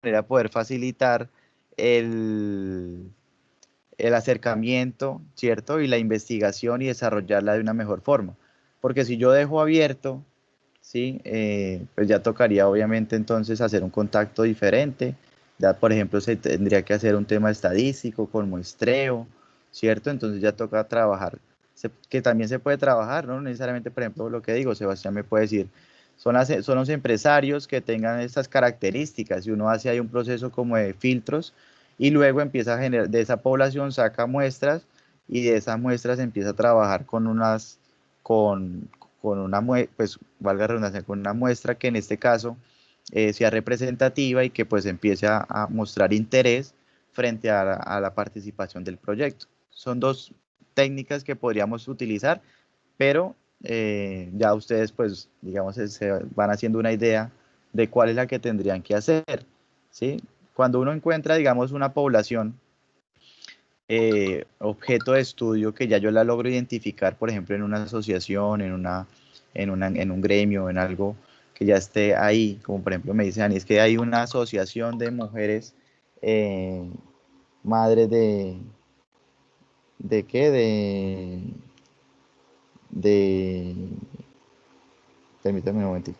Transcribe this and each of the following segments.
manera poder facilitar el, el acercamiento, ¿cierto? Y la investigación y desarrollarla de una mejor forma. Porque si yo dejo abierto, ¿sí? Pues ya tocaría obviamente entonces hacer un contacto diferente. Ya, por ejemplo, se tendría que hacer un tema estadístico con muestreo, ¿cierto? Entonces ya toca trabajar, que también se puede trabajar, ¿no? Necesariamente, por ejemplo, lo que digo, Sebastián me puede decir, son los empresarios que tengan estas características y uno hace ahí un proceso como de filtros y luego empieza a generar, de esa población saca muestras y de esas muestras empieza a trabajar con unas, con, con una, pues valga la redundancia, con una muestra que en este caso sea representativa y que pues empiece a mostrar interés frente a la participación del proyecto. Son dos técnicas que podríamos utilizar, pero ya ustedes pues digamos se van haciendo una idea de cuál es la que tendrían que hacer, ¿sí? Cuando uno encuentra digamos una población objeto de estudio que ya yo la logro identificar, por ejemplo, en una asociación, en un gremio, en algo que ya esté ahí, como por ejemplo me dicen, es que hay una asociación de mujeres eh, madres ¿de qué? De, permítame un momentito,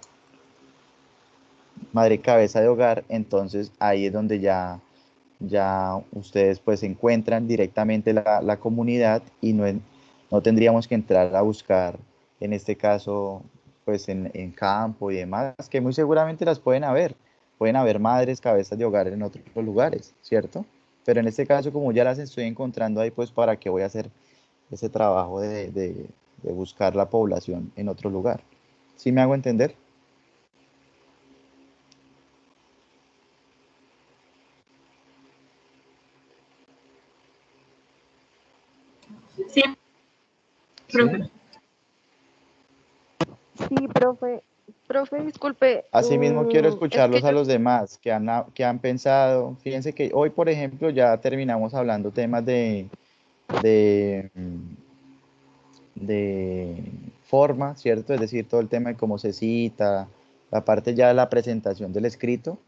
madre cabeza de hogar, entonces ahí es donde ya ustedes pues encuentran directamente la comunidad y no tendríamos que entrar a buscar, en este caso, pues en campo y demás, que muy seguramente las pueden haber madres, cabezas de hogar en otros lugares, ¿cierto? Pero en este caso, como ya las estoy encontrando ahí, pues para qué voy a hacer ese trabajo de buscar la población en otro lugar. ¿Sí me hago entender? Sí, ¿Sí? profe. Sí, profe, disculpe, Asimismo, quiero es que escucharlos a yo, los demás que han pensado. Fíjense que hoy, por ejemplo, ya terminamos hablando temas de, de forma, ¿cierto? Es decir, todo el tema de cómo se cita, la parte ya de la presentación del escrito,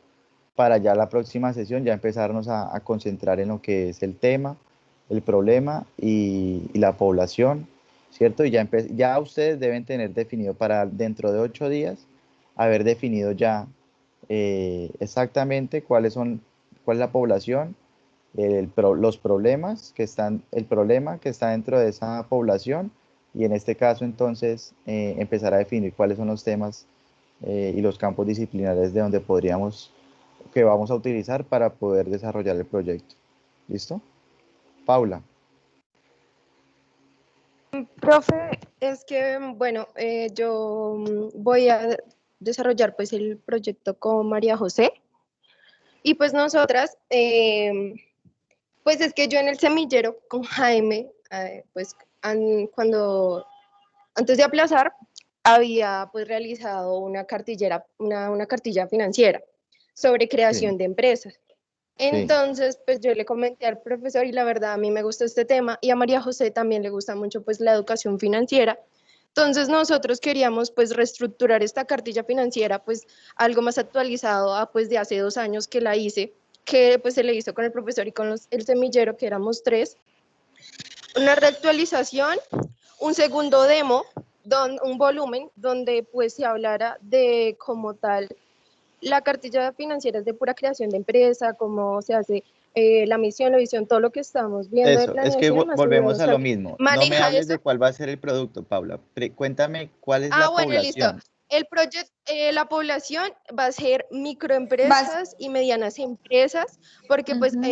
para ya la próxima sesión ya empezarnos a concentrar en lo que es el tema, el problema y la población, ¿cierto? Y ya ustedes deben tener definido para dentro de 8 días, haber definido ya exactamente cuál es la población, los problemas que están, el problema que está dentro de esa población y en este caso entonces empezar a definir cuáles son los temas y los campos disciplinares de donde que vamos a utilizar para poder desarrollar el proyecto. ¿Listo? Paula. profe, es que, bueno, yo voy a desarrollar pues el proyecto con María José y pues nosotras, pues es que yo en el semillero con Jaime, pues cuando, antes de aplazar, había pues realizado una una cartilla financiera sobre Sí, creación de empresas. sí. Entonces, pues yo le comenté al profesor y la verdad a mí me gusta este tema y a María José también le gusta mucho pues la educación financiera. Entonces nosotros queríamos pues reestructurar esta cartilla financiera pues algo más actualizado a pues de hace 2 años que la hice, que pues se le hizo con el profesor y con el semillero que éramos tres. Una reactualización, un segundo demo, un volumen donde pues se hablara de como tal la cartilla financiera es de pura creación de empresa, cómo se hace la misión, la visión, todo lo que estamos viendo de Eso, es que planeación, más o volvemos menos a lo también mismo. No me maneja hables eso. de cuál va a ser el producto, Paula. Cuéntame cuál es Ah, la bueno, listo. población. El proyecto, la población va a ser Vas. microempresas y medianas empresas, porque pues Ujú.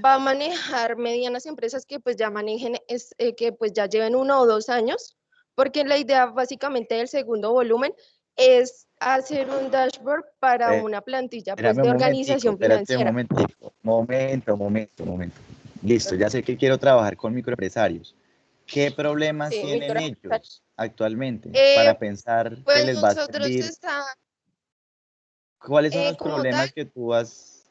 va a manejar medianas empresas que pues ya manejen, que pues ya lleven 1 o 2 años, porque la idea básicamente del segundo volumen es hacer un dashboard para una plantilla pues Espérame de un momentico, organización espérate un financiera. momentico. Momento. Listo, ya sé que quiero trabajar con microempresarios. ¿Qué problemas Sí, tienen microempresarios. ellos actualmente Eh, para pensar que pues les va a nosotros servir? está ¿Cuáles son los como tal, problemas que tú has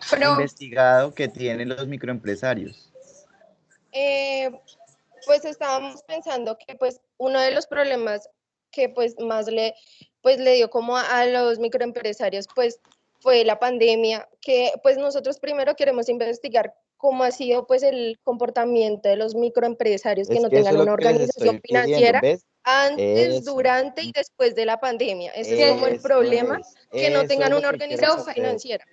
Pero, investigado que tienen los microempresarios? eh, pues estábamos pensando que pues uno de los problemas que pues más le dio como a los microempresarios pues fue la pandemia, que pues nosotros primero queremos investigar cómo ha sido pues el comportamiento de los microempresarios que Es no que eso tengan es lo una que les organización estoy pidiendo, financiera ¿ves? antes, Eso, durante y después de la pandemia. Ese es como el eso problema, es, que no eso es tengan lo una que quiero que organización Profe, ustedes, financiera.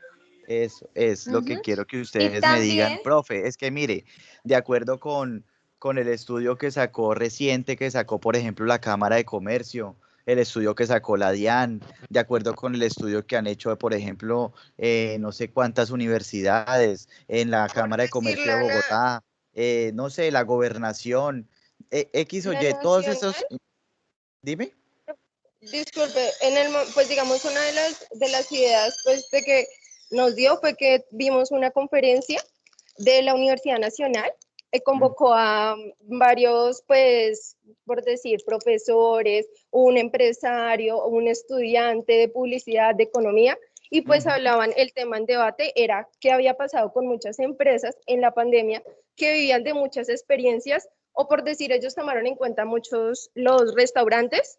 eso es lo que ujú. quiero que Y ustedes me digan, también, profe, es que mire, de acuerdo con el estudio que sacó reciente, que sacó, por ejemplo, la Cámara de Comercio, el estudio que sacó la DIAN, de acuerdo con el estudio que han hecho, por ejemplo, no sé cuántas universidades, en la Por Cámara de decir Comercio de Bogotá, no sé, la gobernación, X o la Y, todos nacional, esos, dime. disculpe, pues digamos una de las ideas pues de que nos dio fue que vimos una conferencia de la Universidad Nacional, Mm, convocó a varios, pues, por decir, profesores, un empresario, un estudiante de publicidad, de economía, y pues ujú. hablaban, el tema en debate era qué había pasado con muchas empresas en la pandemia que vivían de muchas experiencias, o por decir, ellos tomaron en cuenta muchos los restaurantes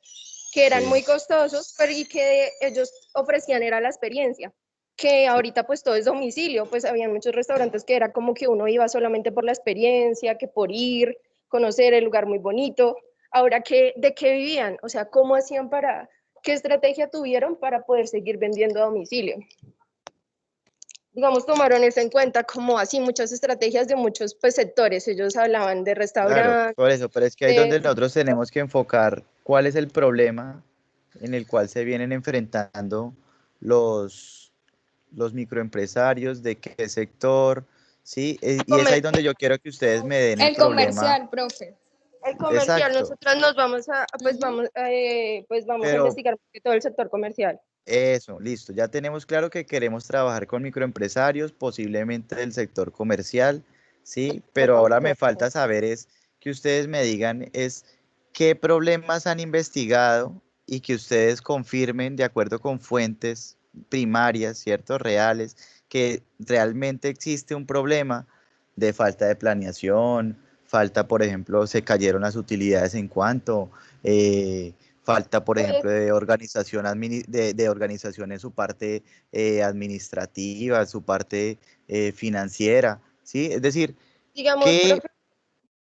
que eran Sí, muy costosos, pero y que ellos ofrecían era la experiencia, que sí. ahorita pues todo es domicilio, pues había muchos restaurantes que era como que uno iba solamente por la experiencia, que por ir, conocer el lugar muy bonito. Ahora, ¿de qué vivían? O sea, ¿cómo hacían qué estrategia tuvieron para poder seguir vendiendo a domicilio? Digamos, tomaron eso en cuenta como así muchas estrategias de muchos pues, sectores. Ellos hablaban de Claro, restaurantes, por eso, pero es que ahí de... donde nosotros tenemos que enfocar cuál es el problema en el cual se vienen enfrentando los, los microempresarios, de qué sector, ¿sí? Y es ahí donde yo quiero que ustedes me den el el problema comercial, profe. El comercial, exacto, nosotros nos vamos a, Ujú. pues vamos a pero investigar todo el sector comercial. eso, listo, ya tenemos claro que queremos trabajar con microempresarios, posiblemente del sector comercial, ¿sí? Pero ahora me falta saber es que ustedes me digan es qué problemas han investigado y que ustedes confirmen de acuerdo con fuentes primarias, ¿cierto? Reales, que realmente existe un problema de falta de planeación, falta, por ejemplo, se cayeron las utilidades en cuanto, falta, por Pues, ejemplo, de organización, de organización en su parte administrativa, su parte financiera, ¿sí? Es decir, digamos, que, profe,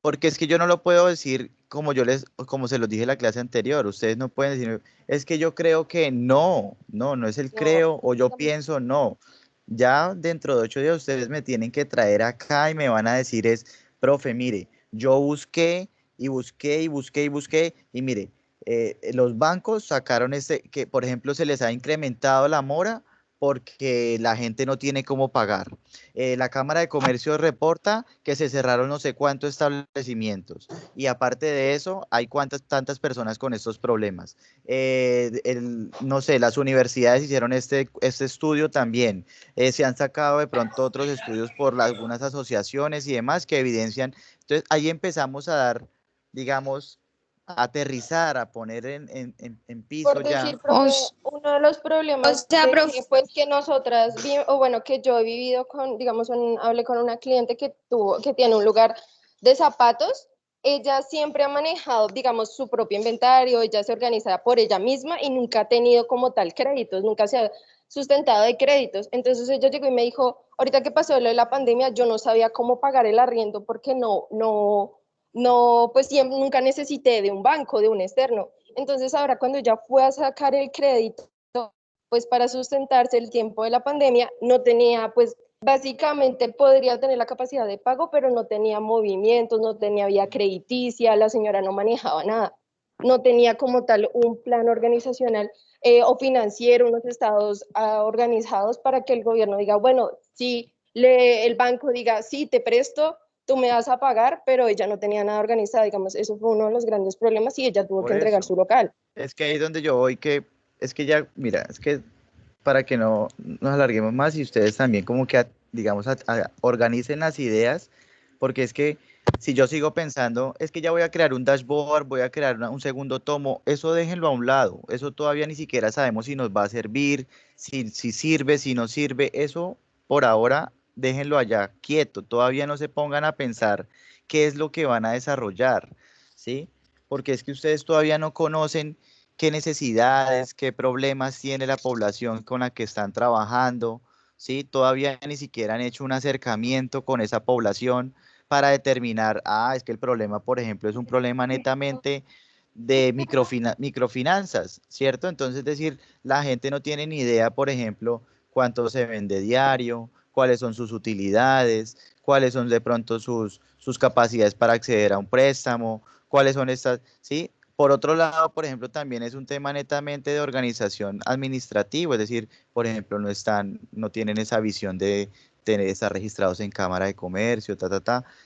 porque es que yo no lo puedo decir como se los dije en la clase anterior, ustedes no pueden decir, es que yo creo que no es el no, creo o yo digamos, pienso, no. Ya dentro de 8 días ustedes me tienen que traer acá y me van a decir es, profe, mire, yo busqué y busqué y busqué y busqué y mire, los bancos sacaron que por ejemplo se les ha incrementado la mora porque la gente no tiene cómo pagar. La Cámara de Comercio reporta que se cerraron no sé cuántos establecimientos y aparte de eso hay tantas personas con estos problemas. No sé, las universidades hicieron este estudio también. Se han sacado de pronto otros estudios por algunas asociaciones y demás que evidencian. Entonces ahí empezamos a dar, digamos, a aterrizar, a poner en piso por ya. decir, profe, uno de los O problemas sea, de profe, que, pues, que nosotras, o bueno, que yo he vivido con, digamos, hablé con una cliente que tiene un lugar de zapatos, ella siempre ha manejado, digamos, su propio inventario, ella se organiza por ella misma y nunca ha tenido como tal créditos, nunca se ha sustentado de créditos. Entonces ella llegó y me dijo, ahorita que pasó lo de la pandemia, yo no sabía cómo pagar el arriendo porque no, pues siempre, nunca necesité de un banco, de un externo. Entonces ahora cuando ella fue a sacar el crédito, pues para sustentarse el tiempo de la pandemia, no tenía, pues básicamente podría tener la capacidad de pago, pero no tenía movimientos, no tenía vía crediticia, la señora no manejaba nada, no tenía como tal un plan organizacional o financiero, unos estados organizados para que el gobierno diga, bueno, si el banco diga, sí, te presto, tú me vas a pagar, pero ella no tenía nada organizado, digamos, eso fue uno de los grandes problemas y ella tuvo que Por entregar eso. su local. Es que ahí es donde yo voy, es que ya, mira, es que para que no nos alarguemos más y ustedes también como que, digamos, organicen las ideas, porque es que si yo sigo pensando, es que ya voy a crear un dashboard, voy a crear un segundo tomo, eso déjenlo a un lado, eso todavía ni siquiera sabemos si nos va a servir, si sirve, si no sirve, eso por ahora déjenlo allá quieto, todavía no se pongan a pensar qué es lo que van a desarrollar, ¿sí? Porque es que ustedes todavía no conocen qué necesidades, qué problemas tiene la población con la que están trabajando, ¿sí? Todavía ni siquiera han hecho un acercamiento con esa población para determinar, es que el problema, por ejemplo, es un problema netamente de microfinanzas, ¿cierto? Entonces, es decir, la gente no tiene ni idea, por ejemplo, cuánto se vende diario, cuáles son sus utilidades, cuáles son de pronto sus capacidades para acceder a un préstamo, cuáles son estas, ¿sí? Por otro lado, por ejemplo, también es un tema netamente de organización administrativo, es decir, por ejemplo, no tienen esa visión de estar registrados en Cámara de Comercio,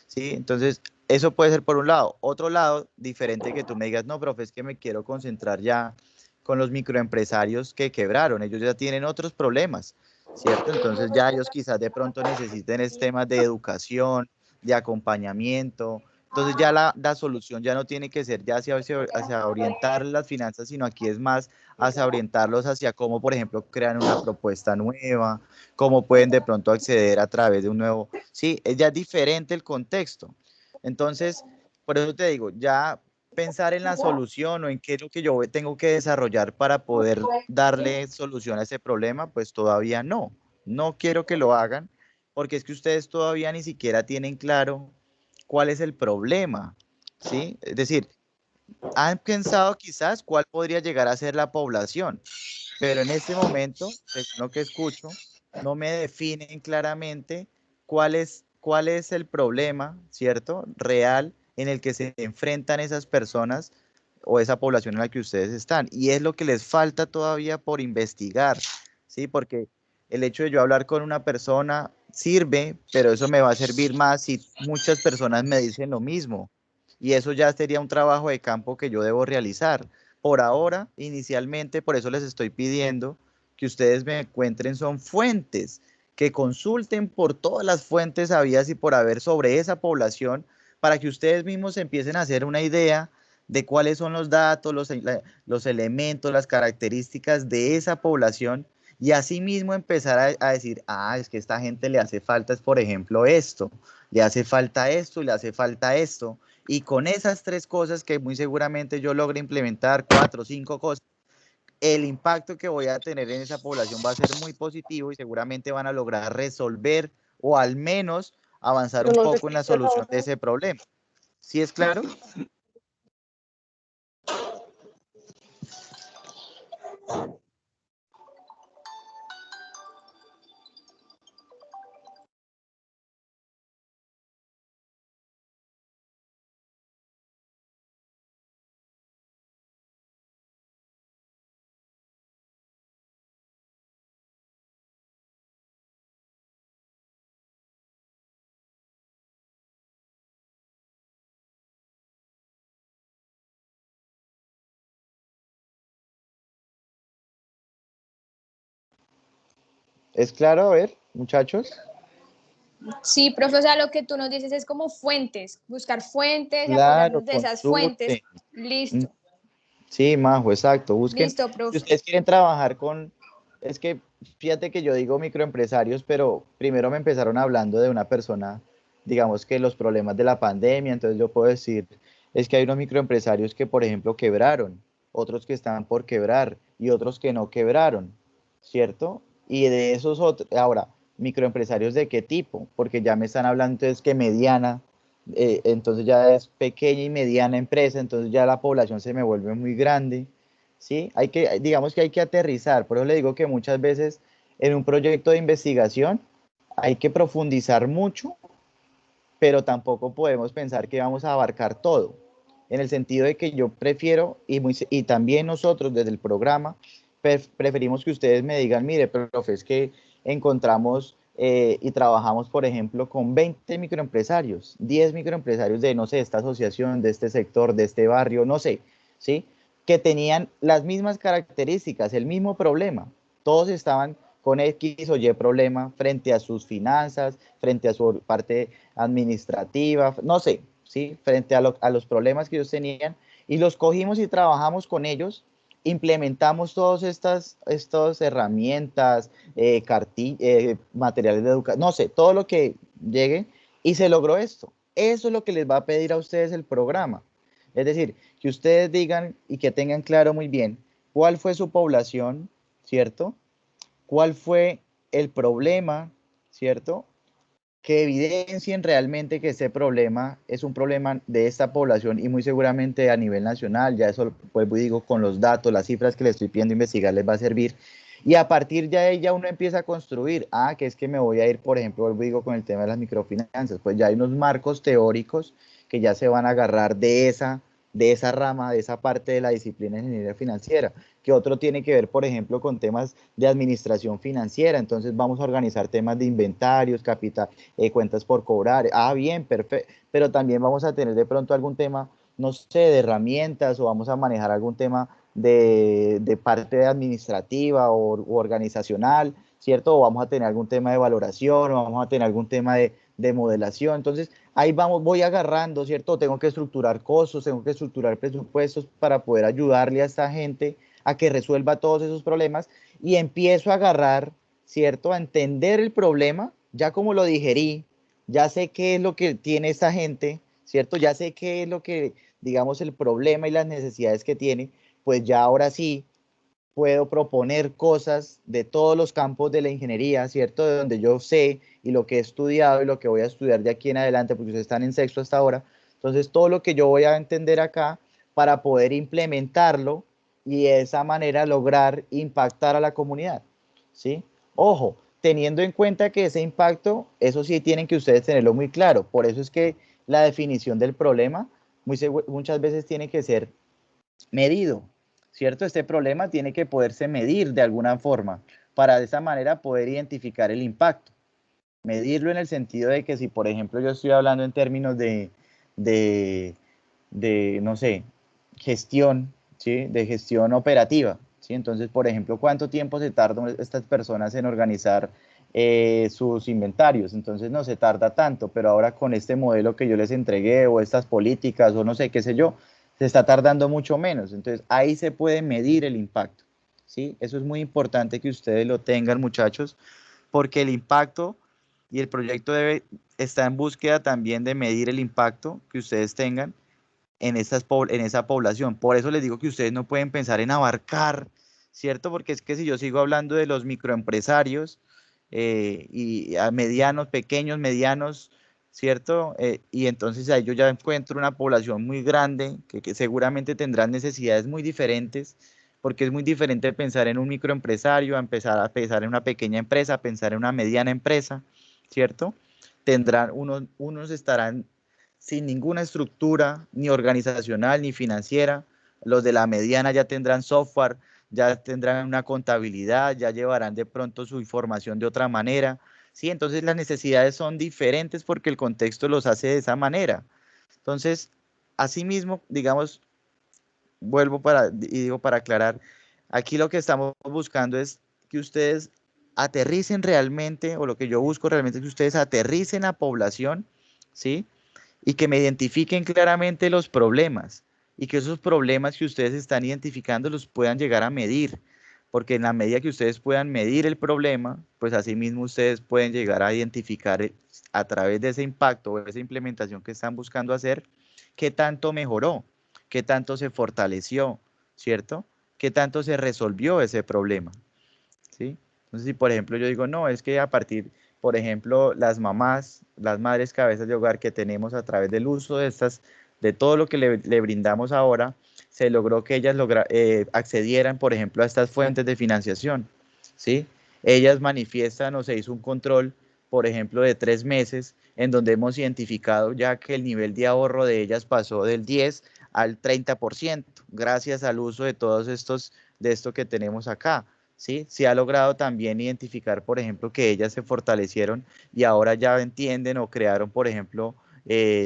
¿sí? Entonces, eso puede ser por un lado. Otro lado, diferente que tú me digas, no, profe, es que me quiero concentrar ya con los microempresarios que quebraron, ellos ya tienen otros problemas, ¿cierto? Entonces ya ellos quizás de pronto necesiten temas de educación, de acompañamiento. Entonces ya la solución ya no tiene que ser ya hacia orientar las finanzas, sino aquí es más hacia orientarlos hacia cómo, por ejemplo, crean una propuesta nueva, cómo pueden de pronto acceder a través de un nuevo, sí, es ya diferente el contexto. Entonces, por eso te digo, ya pensar en la solución o en qué es lo que yo tengo que desarrollar para poder darle solución a ese problema, pues todavía no. No quiero que lo hagan porque es que ustedes todavía ni siquiera tienen claro cuál es el problema, ¿sí? Es decir, han pensado quizás cuál podría llegar a ser la población, pero en este momento, según lo que escucho, no me definen claramente cuál es el problema, ¿cierto? Real en el que se enfrentan esas personas o esa población en la que ustedes están. Y es lo que les falta todavía por investigar, ¿sí? Porque el hecho de yo hablar con una persona sirve, pero eso me va a servir más si muchas personas me dicen lo mismo. Y eso ya sería un trabajo de campo que yo debo realizar. Por ahora, inicialmente, por eso les estoy pidiendo que ustedes me encuentren son fuentes, que consulten por todas las fuentes habidas y por haber sobre esa población para que ustedes mismos empiecen a hacer una idea de cuáles son los datos, los elementos, las características de esa población y asimismo empezar a decir, es que a esta gente le hace falta, por ejemplo, esto, le hace falta esto, le hace falta esto. Y con esas tres cosas que muy seguramente yo logre implementar, 4 o 5 cosas, el impacto que voy a tener en esa población va a ser muy positivo y seguramente van a lograr resolver o al menos avanzar un poco en la solución de ese problema. ¿Sí es claro? ¿Es claro? A ver, muchachos. Sí, profe, o sea, lo que tú nos dices es como fuentes, buscar fuentes y Claro, apoyarnos de esas fuentes. consulten. Mm, Listo, sí, Majo, exacto. Busquen, listo, si profe. ustedes quieren trabajar es que fíjate que yo digo microempresarios, pero primero me empezaron hablando de una persona, digamos que los problemas de la pandemia, entonces yo puedo decir, es que hay unos microempresarios que, por ejemplo, quebraron, otros que están por quebrar y otros que no quebraron, ¿cierto? Y de esos otros, ahora, microempresarios de qué tipo, porque ya me están hablando entonces que mediana, entonces ya es pequeña y mediana empresa, entonces ya la población se me vuelve muy grande, ¿sí? Digamos que hay que aterrizar, por eso le digo que muchas veces en un proyecto de investigación hay que profundizar mucho, pero tampoco podemos pensar que vamos a abarcar todo, en el sentido de que yo prefiero, y también nosotros desde el programa, preferimos que ustedes me digan, mire, profe, es que encontramos y trabajamos, por ejemplo, con 20 microempresarios, 10 microempresarios de, no sé, esta asociación, de este sector, de este barrio, no sé, ¿sí? Que tenían las mismas características, el mismo problema. Todos estaban con X o Y problema frente a sus finanzas, frente a su parte administrativa, no sé, ¿sí? Frente a los problemas que ellos tenían y los cogimos y trabajamos con ellos, implementamos todas estas herramientas, materiales de educación, no sé, todo lo que llegue y se logró esto. Eso es lo que les va a pedir a ustedes el programa. Es decir, que ustedes digan y que tengan claro muy bien cuál fue su población, ¿cierto? ¿Cuál fue el problema, ¿cierto? Que evidencien realmente que ese problema es un problema de esta población y muy seguramente a nivel nacional, ya eso pues digo con los datos, las cifras que le estoy pidiendo investigar les va a servir y a partir de ahí ya uno empieza a construir, que es que me voy a ir, por ejemplo, vuelvo digo con el tema de las microfinanzas, pues ya hay unos marcos teóricos que ya se van a agarrar de esa rama, de esa parte de la disciplina de ingeniería financiera, que otro tiene que ver, por ejemplo, con temas de administración financiera, entonces vamos a organizar temas de inventarios, capital, cuentas por cobrar, bien, perfecto, pero también vamos a tener de pronto algún tema, no sé, de herramientas o vamos a manejar algún tema de parte administrativa o organizacional, ¿cierto? O vamos a tener algún tema de valoración, o vamos a tener algún tema de modelación, entonces ahí vamos, voy agarrando, ¿cierto? Tengo que estructurar costos, tengo que estructurar presupuestos para poder ayudarle a esta gente a que resuelva todos esos problemas y empiezo a agarrar, ¿cierto? A entender el problema, ya como lo digerí, ya sé qué es lo que tiene esta gente, ¿cierto? Ya sé qué es lo que, digamos, el problema y las necesidades que tiene, pues ya ahora sí puedo proponer cosas de todos los campos de la ingeniería, ¿cierto? De donde yo sé y lo que he estudiado y lo que voy a estudiar de aquí en adelante, porque ustedes están en sexto hasta ahora. Entonces, todo lo que yo voy a entender acá para poder implementarlo y de esa manera lograr impactar a la comunidad, ¿sí? Ojo, teniendo en cuenta que ese impacto, eso sí tienen que ustedes tenerlo muy claro. Por eso es que la definición del problema muchas veces tiene que ser medido, ¿cierto? Este problema tiene que poderse medir de alguna forma para de esa manera poder identificar el impacto. Medirlo en el sentido de que si, por ejemplo, yo estoy hablando en términos de, no sé, gestión, ¿sí? De gestión operativa, ¿sí? Entonces, por ejemplo, ¿cuánto tiempo se tardan estas personas en organizar sus inventarios? Entonces, no se tarda tanto, pero ahora con este modelo que yo les entregué o estas políticas o no sé, qué sé yo, se está tardando mucho menos. Entonces, ahí se puede medir el impacto, ¿sí? Eso es muy importante que ustedes lo tengan, muchachos, porque el impacto y el proyecto está en búsqueda también de medir el impacto que ustedes tengan en esa población. Por eso les digo que ustedes no pueden pensar en abarcar, ¿cierto? Porque es que si yo sigo hablando de los microempresarios y a medianos, pequeños, medianos, ¿cierto? Y entonces ahí yo ya encuentro una población muy grande que seguramente tendrán necesidades muy diferentes, porque es muy diferente pensar en un microempresario, a empezar a pensar en una pequeña empresa, a pensar en una mediana empresa, ¿cierto? Unos estarán sin ninguna estructura, ni organizacional, ni financiera. Los de la mediana ya tendrán software, ya tendrán una contabilidad, ya llevarán de pronto su información de otra manera. Sí, entonces las necesidades son diferentes porque el contexto los hace de esa manera. Entonces, asimismo, digamos, y digo para aclarar, aquí lo que estamos buscando es que ustedes aterricen realmente, o lo que yo busco realmente es que ustedes aterricen a población, ¿sí? Y que me identifiquen claramente los problemas y que esos problemas que ustedes están identificando los puedan llegar a medir, porque en la medida que ustedes puedan medir el problema, pues asimismo ustedes pueden llegar a identificar a través de ese impacto o esa implementación que están buscando hacer, qué tanto mejoró, qué tanto se fortaleció, ¿cierto? ¿Qué tanto se resolvió ese problema? ¿Sí? Entonces, si por ejemplo yo digo, no, es que a partir, por ejemplo, las mamás, las madres cabezas de hogar que tenemos a través del uso de todo lo que le brindamos ahora, se logró que ellas accedieran, por ejemplo, a estas fuentes de financiación, ¿sí? Ellas manifiestan o se hizo un control, por ejemplo, de 3 meses, en donde hemos identificado ya que el nivel de ahorro de ellas pasó del 10 al 30%, gracias al uso de de esto que tenemos acá. ¿Sí? Se ha logrado también identificar, por ejemplo, que ellas se fortalecieron y ahora ya entienden o crearon, por ejemplo,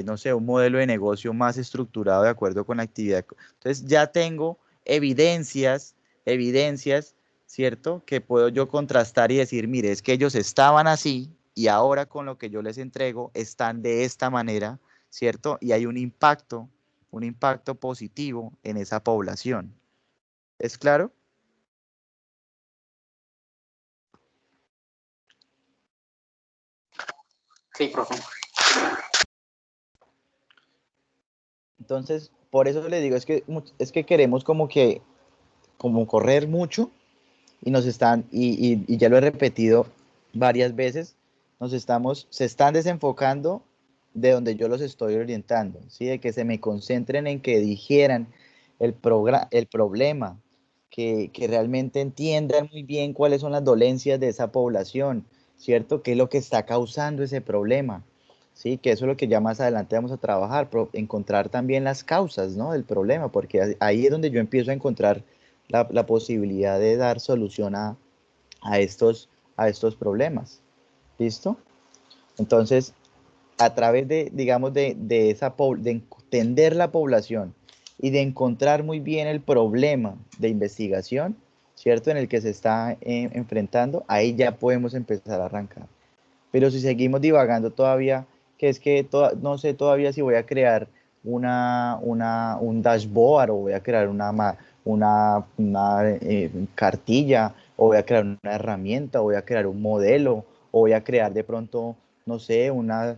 no sé, un modelo de negocio más estructurado de acuerdo con la actividad. Entonces ya tengo evidencias, ¿cierto? Que puedo yo contrastar y decir, mire, es que ellos estaban así y ahora con lo que yo les entrego están de esta manera, ¿cierto? Y hay un impacto positivo en esa población. ¿Es claro? Sí, profe. Entonces, por eso le digo, es que queremos como correr mucho y nos están, y ya lo he repetido varias veces, se están desenfocando de donde yo los estoy orientando, ¿sí? De que se me concentren en que dijeran el problema, que realmente entiendan muy bien cuáles son las dolencias de esa población, ¿cierto? ¿Qué es lo que está causando ese problema? Sí, que eso es lo que ya más adelante vamos a trabajar, encontrar también las causas, ¿no? Del problema, porque ahí es donde yo empiezo a encontrar la posibilidad de dar solución a estos problemas. ¿Listo? Entonces, a través de, digamos, de entender la población y de encontrar muy bien el problema de investigación, ¿cierto? En el que se está enfrentando, ahí ya podemos empezar a arrancar. Pero si seguimos divagando todavía, que es que no sé todavía si voy a crear un dashboard o voy a crear una cartilla o voy a crear una herramienta o voy a crear un modelo o voy a crear de pronto, no sé, unas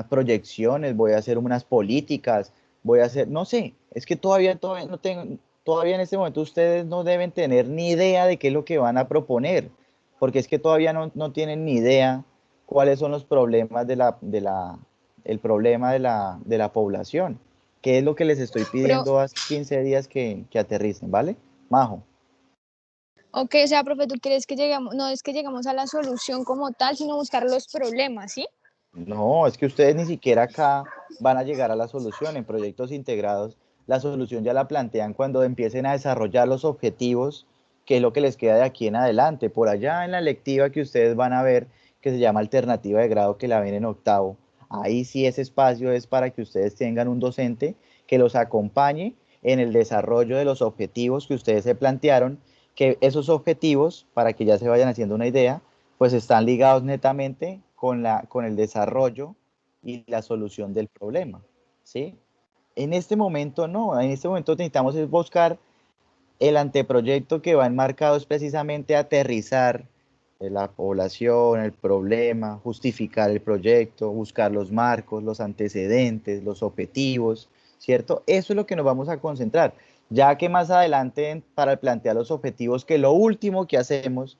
proyecciones, voy a hacer unas políticas, voy a hacer, no sé, es que todavía no tengo, todavía en este momento ustedes no deben tener ni idea de qué es lo que van a proponer, porque es que todavía no tienen ni idea cuáles son los problemas el problema de la población, qué es lo que les estoy Pero, pidiendo hace 15 días que aterricen, ¿vale? Majo. ok, o sea, profe, ¿tú crees que llegamos, no es que llegamos a la solución como tal, sino buscar los problemas, ¿sí? No, es que ustedes ni siquiera acá van a llegar a la solución. En proyectos integrados, la solución ya la plantean cuando empiecen a desarrollar los objetivos, que es lo que les queda de aquí en adelante. Por allá en la lectiva que ustedes van a ver, que se llama alternativa de grado, que la ven en octavo, ahí sí ese espacio es para que ustedes tengan un docente que los acompañe en el desarrollo de los objetivos que ustedes se plantearon, que esos objetivos, para que ya se vayan haciendo una idea, pues están ligados netamente con el desarrollo y la solución del problema, ¿sí? En este momento no, en este momento necesitamos es buscar el anteproyecto que va enmarcado es precisamente aterrizar la población, el problema, justificar el proyecto, buscar los marcos, los antecedentes, los objetivos, ¿cierto? Eso es lo que nos vamos a concentrar, ya que más adelante para plantear los objetivos, que lo último que hacemos,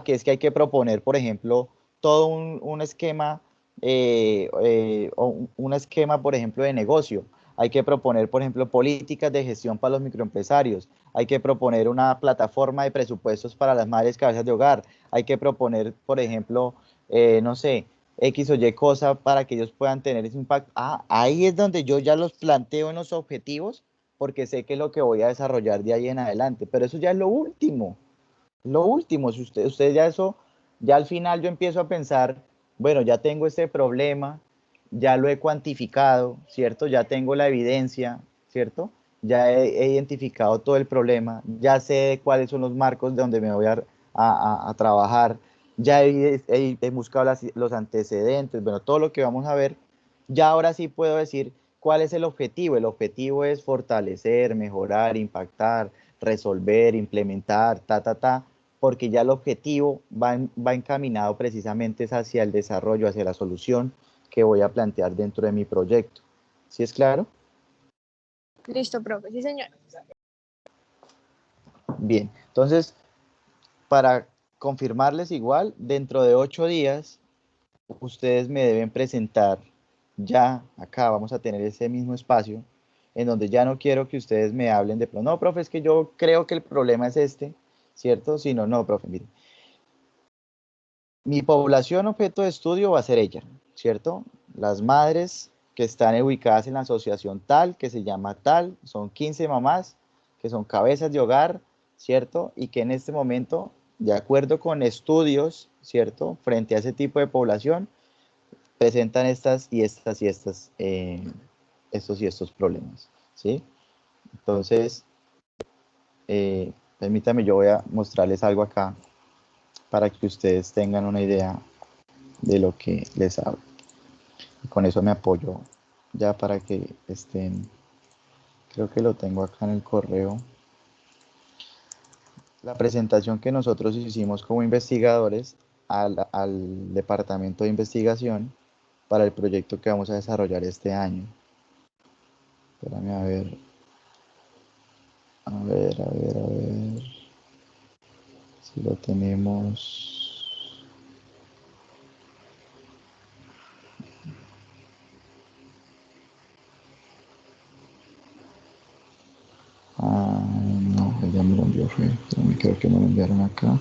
que es que hay que proponer, por ejemplo, todo un esquema, un esquema, por ejemplo, de negocio. Hay que proponer, por ejemplo, políticas de gestión para los microempresarios. Hay que proponer una plataforma de presupuestos para las madres cabezas de hogar. Hay que proponer, por ejemplo, no sé, X o Y cosa para que ellos puedan tener ese impacto. Ahí es donde yo ya los planteo en los objetivos, porque sé que es lo que voy a desarrollar de ahí en adelante. Pero eso ya es lo último. Lo último, si usted ya eso, ya al final yo empiezo a pensar, bueno, ya tengo este problema, ya lo he cuantificado, ¿cierto? Ya tengo la evidencia, ¿cierto? Ya he identificado todo el problema, ya sé cuáles son los marcos de donde me voy a trabajar, ya he buscado los antecedentes, bueno, todo lo que vamos a ver, ya ahora sí puedo decir cuál es el objetivo. El objetivo es fortalecer, mejorar, impactar, resolver, implementar, porque ya el objetivo va encaminado precisamente hacia el desarrollo, hacia la solución que voy a plantear dentro de mi proyecto. ¿Sí es claro? Listo, profe, sí, señor. Bien, entonces, para confirmarles igual, dentro de 8 días, ustedes me deben presentar, ya acá vamos a tener ese mismo espacio, en donde ya no quiero que ustedes me hablen de, no, profe, es que yo creo que el problema es este, ¿cierto? Sino, no, profe, mire, mi población objeto de estudio va a ser ella, ¿cierto? Las madres que están ubicadas en la asociación tal, que se llama tal, son 15 mamás, que son cabezas de hogar, ¿cierto? Y que en este momento, de acuerdo con estudios, ¿cierto? Frente a ese tipo de población, presentan estos y estos problemas, ¿sí? Entonces, permítame, yo voy a mostrarles algo acá para que ustedes tengan una idea de lo que les hablo. Y con eso me apoyo ya para que estén, creo que lo tengo acá en el correo. La presentación que nosotros hicimos como investigadores al departamento de investigación para el proyecto que vamos a desarrollar este año. Espérame a ver. A ver. Si lo tenemos. Ah, no, ya me lo envió, me creo que me lo enviaron acá.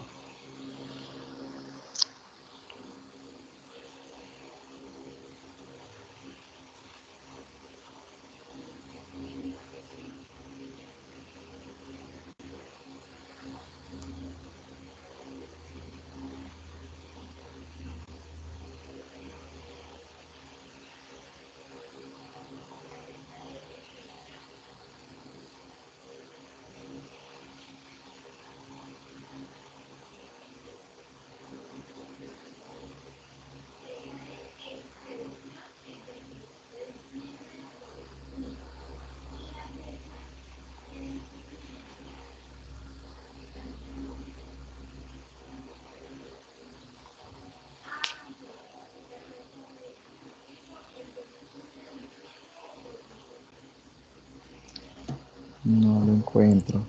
No lo encuentro.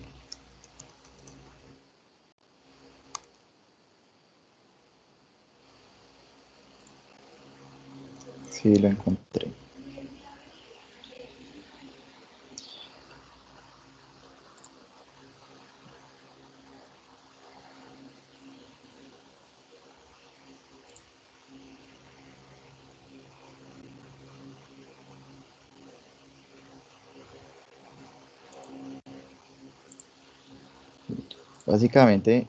Sí, lo encontré. Básicamente,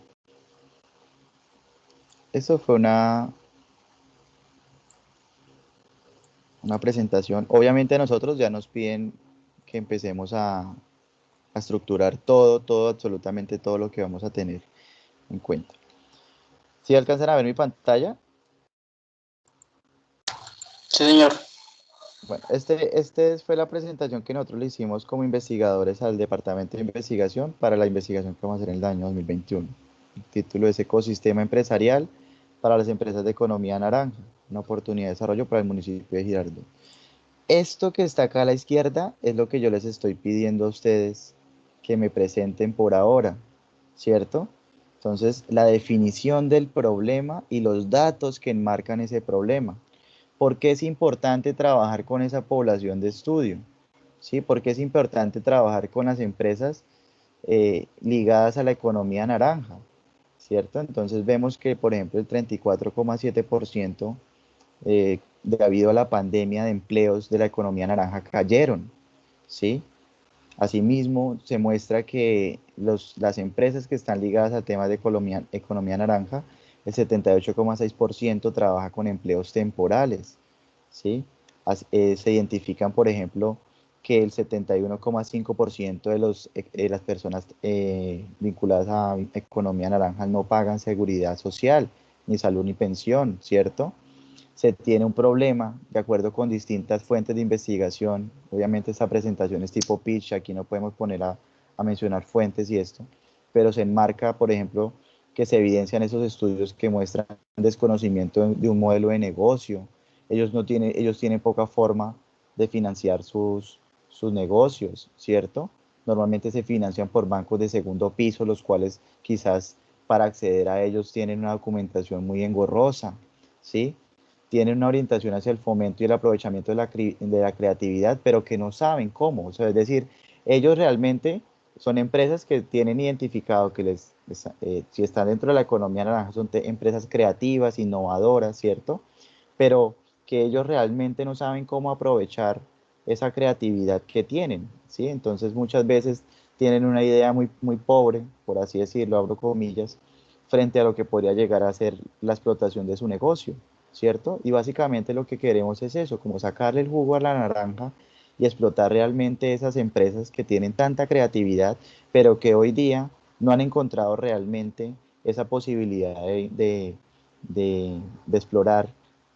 eso fue una presentación. Obviamente a nosotros ya nos piden que empecemos a estructurar todo, absolutamente todo lo que vamos a tener en cuenta. ¿Sí alcanzan a ver mi pantalla? Sí, señor. Bueno, este fue la presentación que nosotros le hicimos como investigadores al Departamento de Investigación para la investigación que vamos a hacer en el año 2021. El título es Ecosistema Empresarial para las Empresas de Economía Naranja, una oportunidad de desarrollo para el municipio de Girardot. Esto que está acá a la izquierda es lo que yo les estoy pidiendo a ustedes que me presenten por ahora, ¿cierto? Entonces, la definición del problema y los datos que enmarcan ese problema. ¿Por qué es importante trabajar con esa población de estudio? ¿Sí? ¿Por qué es importante trabajar con las empresas ligadas a la economía naranja? ¿Cierto? Entonces vemos que, por ejemplo, el 34,7% debido a la pandemia de empleos de la economía naranja cayeron, ¿sí? Asimismo, se muestra que las empresas que están ligadas a temas de economía naranja, el 78,6% trabaja con empleos temporales, ¿sí? Se identifican, por ejemplo, que el 71,5% de las personas vinculadas a economía naranja no pagan seguridad social, ni salud, ni pensión, ¿cierto? Se tiene un problema de acuerdo con distintas fuentes de investigación. Obviamente esta presentación es tipo pitch, aquí no podemos poner a mencionar fuentes y esto, pero se enmarca, por ejemplo, que se evidencian esos estudios que muestran desconocimiento de un modelo de negocio. Ellos tienen poca forma de financiar sus negocios, ¿cierto? Normalmente se financian por bancos de segundo piso, los cuales quizás para acceder a ellos tienen una documentación muy engorrosa, ¿sí? Tienen una orientación hacia el fomento y el aprovechamiento de la creatividad, pero que no saben cómo. O sea, es decir, ellos realmente son empresas que tienen identificado que si están dentro de la economía naranja, son empresas creativas, innovadoras, ¿cierto? Pero que ellos realmente no saben cómo aprovechar esa creatividad que tienen, ¿sí? Entonces muchas veces tienen una idea muy pobre, por así decirlo, abro comillas, frente a lo que podría llegar a ser la explotación de su negocio, ¿cierto? Y básicamente lo que queremos es eso, como sacarle el jugo a la naranja y explotar realmente esas empresas que tienen tanta creatividad, pero que hoy día no han encontrado realmente esa posibilidad de explorar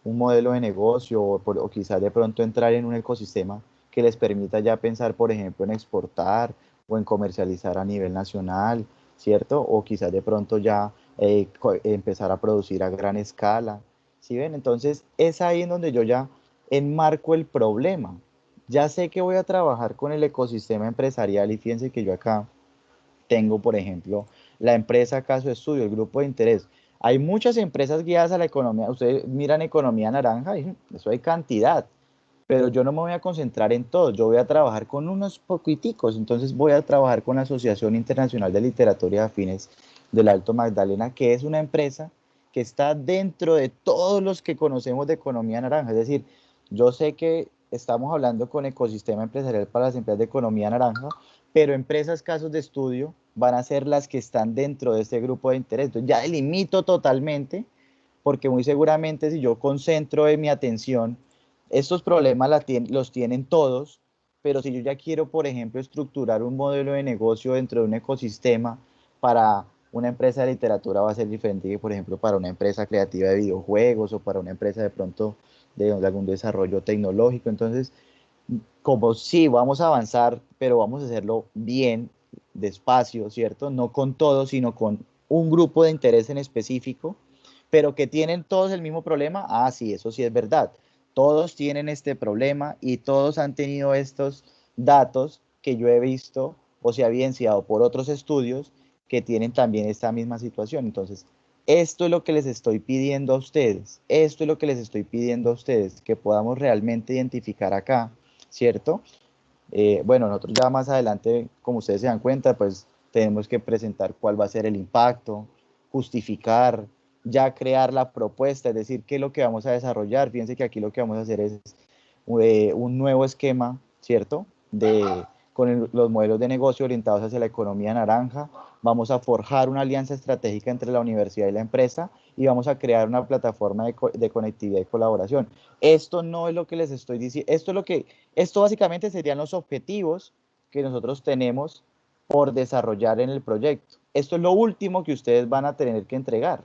un modelo de negocio o quizás de pronto entrar en un ecosistema que les permita ya pensar, por ejemplo, en exportar o en comercializar a nivel nacional, ¿cierto? O quizás de pronto ya empezar a producir a gran escala, ¿sí ven? Entonces es ahí en donde yo ya enmarco el problema, Ya sé que voy a trabajar con el ecosistema empresarial y fíjense que yo acá tengo, por ejemplo, la empresa Caso Estudio, el grupo de interés. Hay muchas empresas guiadas a la economía. Ustedes miran economía naranja y eso hay cantidad, pero yo no me voy a concentrar en todo. Yo voy a trabajar con unos poquiticos. Entonces voy a trabajar con la Asociación Internacional de Literatura y Afines del Alto Magdalena, que es una empresa que está dentro de todos los que conocemos de economía naranja. Es decir, yo sé que estamos hablando con ecosistema empresarial para las empresas de economía naranja, pero empresas casos de estudio van a ser las que están dentro de este grupo de interés. Entonces ya delimito totalmente, porque muy seguramente si yo concentro en mi atención, estos problemas los tienen todos, pero si yo ya quiero, por ejemplo, estructurar un modelo de negocio dentro de un ecosistema para una empresa de literatura va a ser diferente que, por ejemplo, para una empresa creativa de videojuegos o para una empresa de pronto de algún desarrollo tecnológico. Entonces, como sí, vamos a avanzar, pero vamos a hacerlo bien, despacio, ¿cierto? No con todos, sino con un grupo de interés en específico, pero que tienen todos el mismo problema. Ah, sí, eso sí es verdad. Todos tienen este problema y todos han tenido estos datos que yo he visto o se ha evidenciado por otros estudios que tienen también esta misma situación. Entonces, esto es lo que les estoy pidiendo a ustedes. Esto es lo que les estoy pidiendo a ustedes, que podamos realmente identificar acá, ¿cierto? Bueno, nosotros ya más adelante, como ustedes se dan cuenta, pues tenemos que presentar cuál va a ser el impacto, justificar, ya crear la propuesta, es decir, qué es lo que vamos a desarrollar. Fíjense que aquí lo que vamos a hacer es un nuevo esquema, ¿cierto? Con los modelos de negocio orientados hacia la economía naranja. Vamos a forjar una alianza estratégica entre la universidad y la empresa y vamos a crear una plataforma de conectividad y colaboración. Esto no es lo que les estoy diciendo, esto básicamente serían los objetivos que nosotros tenemos por desarrollar en el proyecto. Esto es lo último que ustedes van a tener que entregar,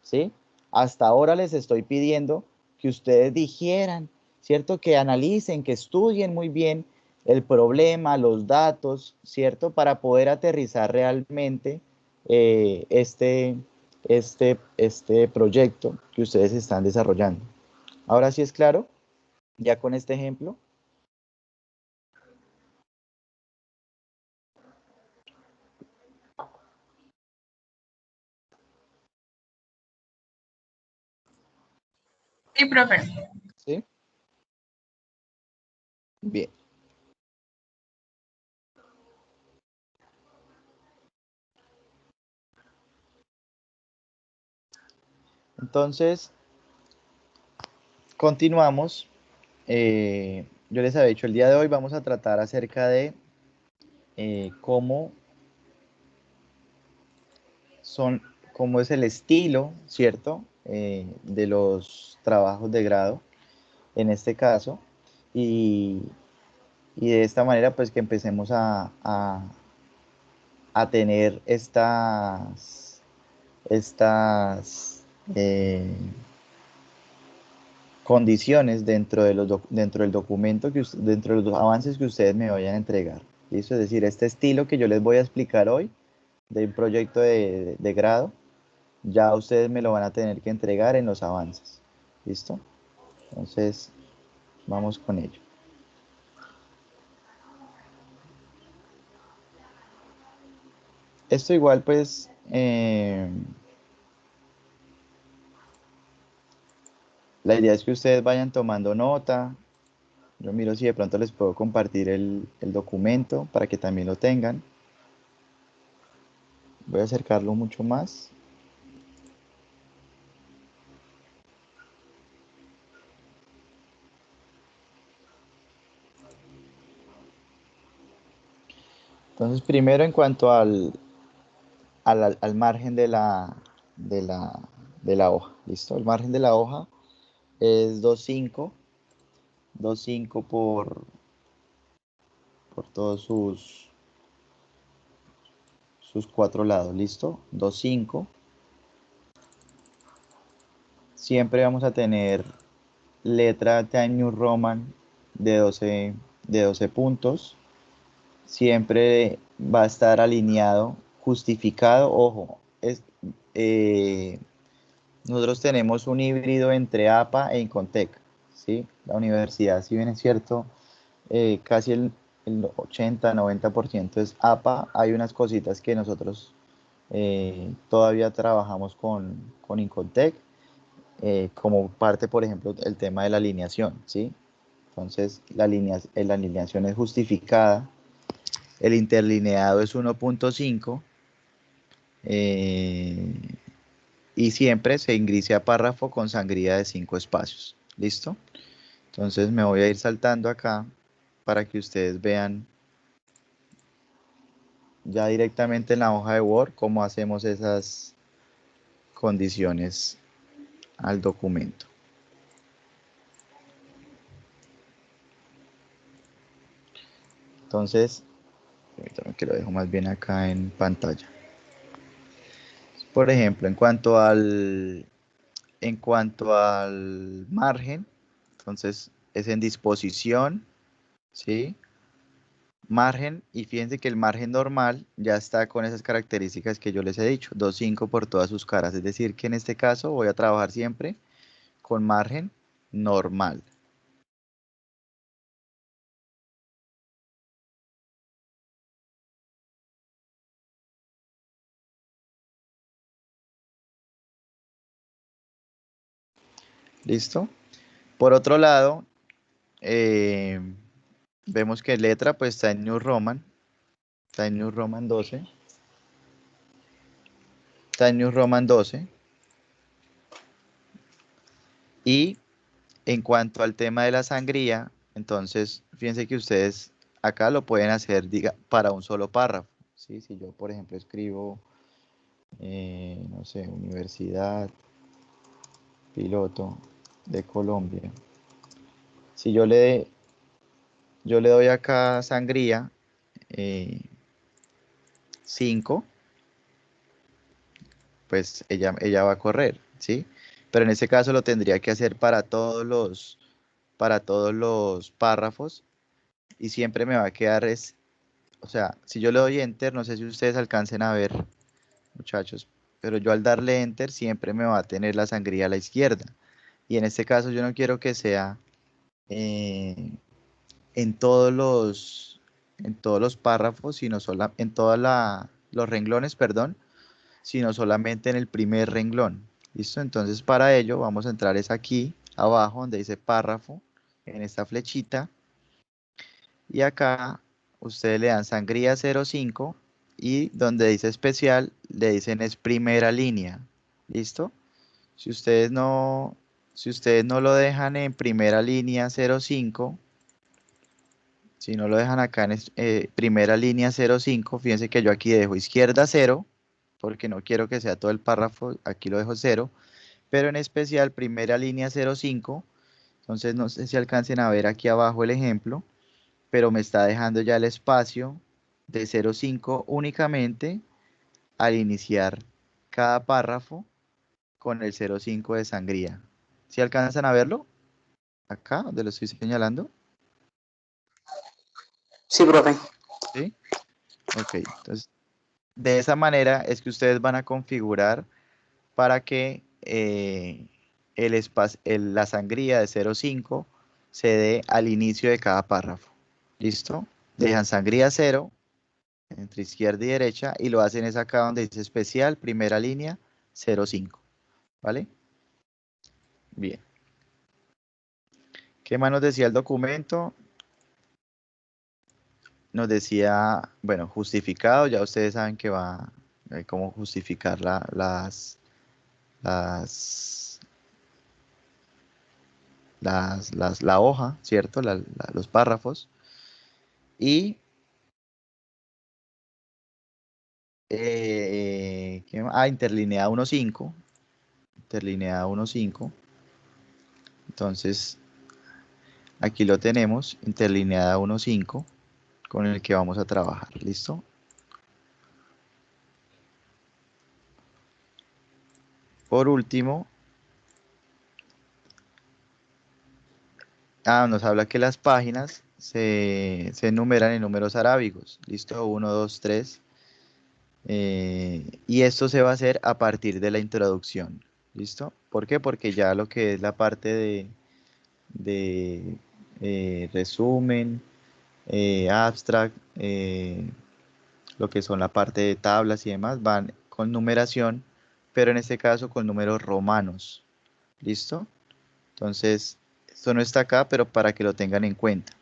¿sí? Hasta ahora les estoy pidiendo que ustedes dijeran, ¿cierto? Que analicen, que estudien muy bien el problema, los datos, ¿cierto? Para poder aterrizar realmente eh, este, este proyecto que ustedes están desarrollando. Ahora sí es claro, ya con este ejemplo. Sí, profe. ¿Sí? Bien. Entonces, continuamos. Yo les había dicho, el día de hoy vamos a tratar acerca de cómo son, cómo es el estilo, ¿cierto? De los trabajos de grado, en este caso, y, y de esta manera, pues que empecemos a tener estas condiciones dentro, dentro del documento, dentro de los avances que ustedes me vayan a entregar. ¿Listo? Es decir, este estilo que yo les voy a explicar hoy de un proyecto de grado, ya ustedes me lo van a tener que entregar en los avances. ¿Listo? Entonces, vamos con ello. Esto igual, pues, la idea es que ustedes vayan tomando nota. Yo miro si de pronto les puedo compartir el documento para que también lo tengan. Voy a acercarlo mucho más. Entonces, primero en cuanto al margen de la, de la hoja, ¿listo? El margen de la hoja es 2.5 por todos sus cuatro lados, ¿listo? 2.5. Siempre vamos a tener letra Time New Roman de 12 puntos. Siempre va a estar alineado, justificado. Ojo, eh, nosotros tenemos un híbrido entre APA e Incontec, ¿sí? La universidad, si bien es cierto, casi el 80-90% es APA. Hay unas cositas que nosotros todavía trabajamos con Incontec, como parte, por ejemplo, el tema de la alineación, ¿sí? Entonces, la alineación es justificada, el interlineado es 1.5, y siempre se inicia párrafo con sangría de 5 espacios. ¿Listo? Entonces me voy a ir saltando acá para que ustedes vean ya directamente en la hoja de Word cómo hacemos esas condiciones al documento. Entonces, permítame que lo dejo más bien acá en pantalla. Por ejemplo, en cuanto al margen, entonces es en disposición, ¿sí? Margen, y fíjense que el margen normal ya está con esas características que yo les he dicho, 2.5 por todas sus caras, es decir que en este caso voy a trabajar siempre con margen normal. ¿Listo? Por otro lado, vemos que letra pues está en New Roman, está en New Roman 12, está en New Roman 12, y en cuanto al tema de la sangría, entonces fíjense que ustedes acá lo pueden hacer para un solo párrafo, ¿sí? Si yo, por ejemplo, escribo, no sé, Universidad Piloto de Colombia. Si yo le doy acá sangría 5, pues ella va a correr, ¿sí? Pero en este caso lo tendría que hacer para todos los párrafos, y siempre me va a quedar o sea, si yo le doy enter, no sé si ustedes alcancen a ver, muchachos, pero yo al darle enter siempre me va a tener la sangría a la izquierda. Y en este caso yo no quiero que sea eh, en todos los párrafos, sino en todos los renglones, perdón, sino solamente en el primer renglón. ¿Listo? Entonces para ello vamos a entrar es aquí abajo donde dice párrafo, en esta flechita, y acá ustedes le dan sangría 05, y donde dice especial le dicen es primera línea. ¿Listo? Si ustedes no, si ustedes no lo dejan en primera línea 05, si no lo dejan acá en primera línea 05, fíjense que yo aquí dejo izquierda 0, porque no quiero que sea todo el párrafo, aquí lo dejo 0, pero en especial primera línea 05, entonces no sé si alcancen a ver aquí abajo el ejemplo, pero me está dejando ya el espacio de 05 únicamente al iniciar cada párrafo con el 05 de sangría. ¿Sí alcanzan a verlo? Acá, donde lo estoy señalando. Sí, profe. ¿Sí? Ok, entonces de esa manera es que ustedes van a configurar para que la sangría de 0.5 se dé al inicio de cada párrafo. ¿Listo? Dejan sangría 0 entre izquierda y derecha y lo hacen es acá donde dice especial, primera línea, 0.5. ¿Vale? Bien. ¿Qué más nos decía el documento? Nos decía, bueno, justificado, ya ustedes saben que va cómo justificar las, la hoja, ¿cierto? Los párrafos. Y interlineada 1.5. Interlineada 1.5. Entonces, aquí lo tenemos, interlineada 1.5, con el que vamos a trabajar. ¿Listo? Por último, nos habla que las páginas se enumeran en números arábigos. ¿Listo? 1, 2, 3. Y esto se va a hacer a partir de la introducción. ¿Listo? ¿Por qué? Porque ya lo que es la parte de resumen abstract, lo que son la parte de tablas y demás, van con numeración, pero en este caso con números romanos. ¿Listo? Entonces, esto no está acá, pero para que lo tengan en cuenta.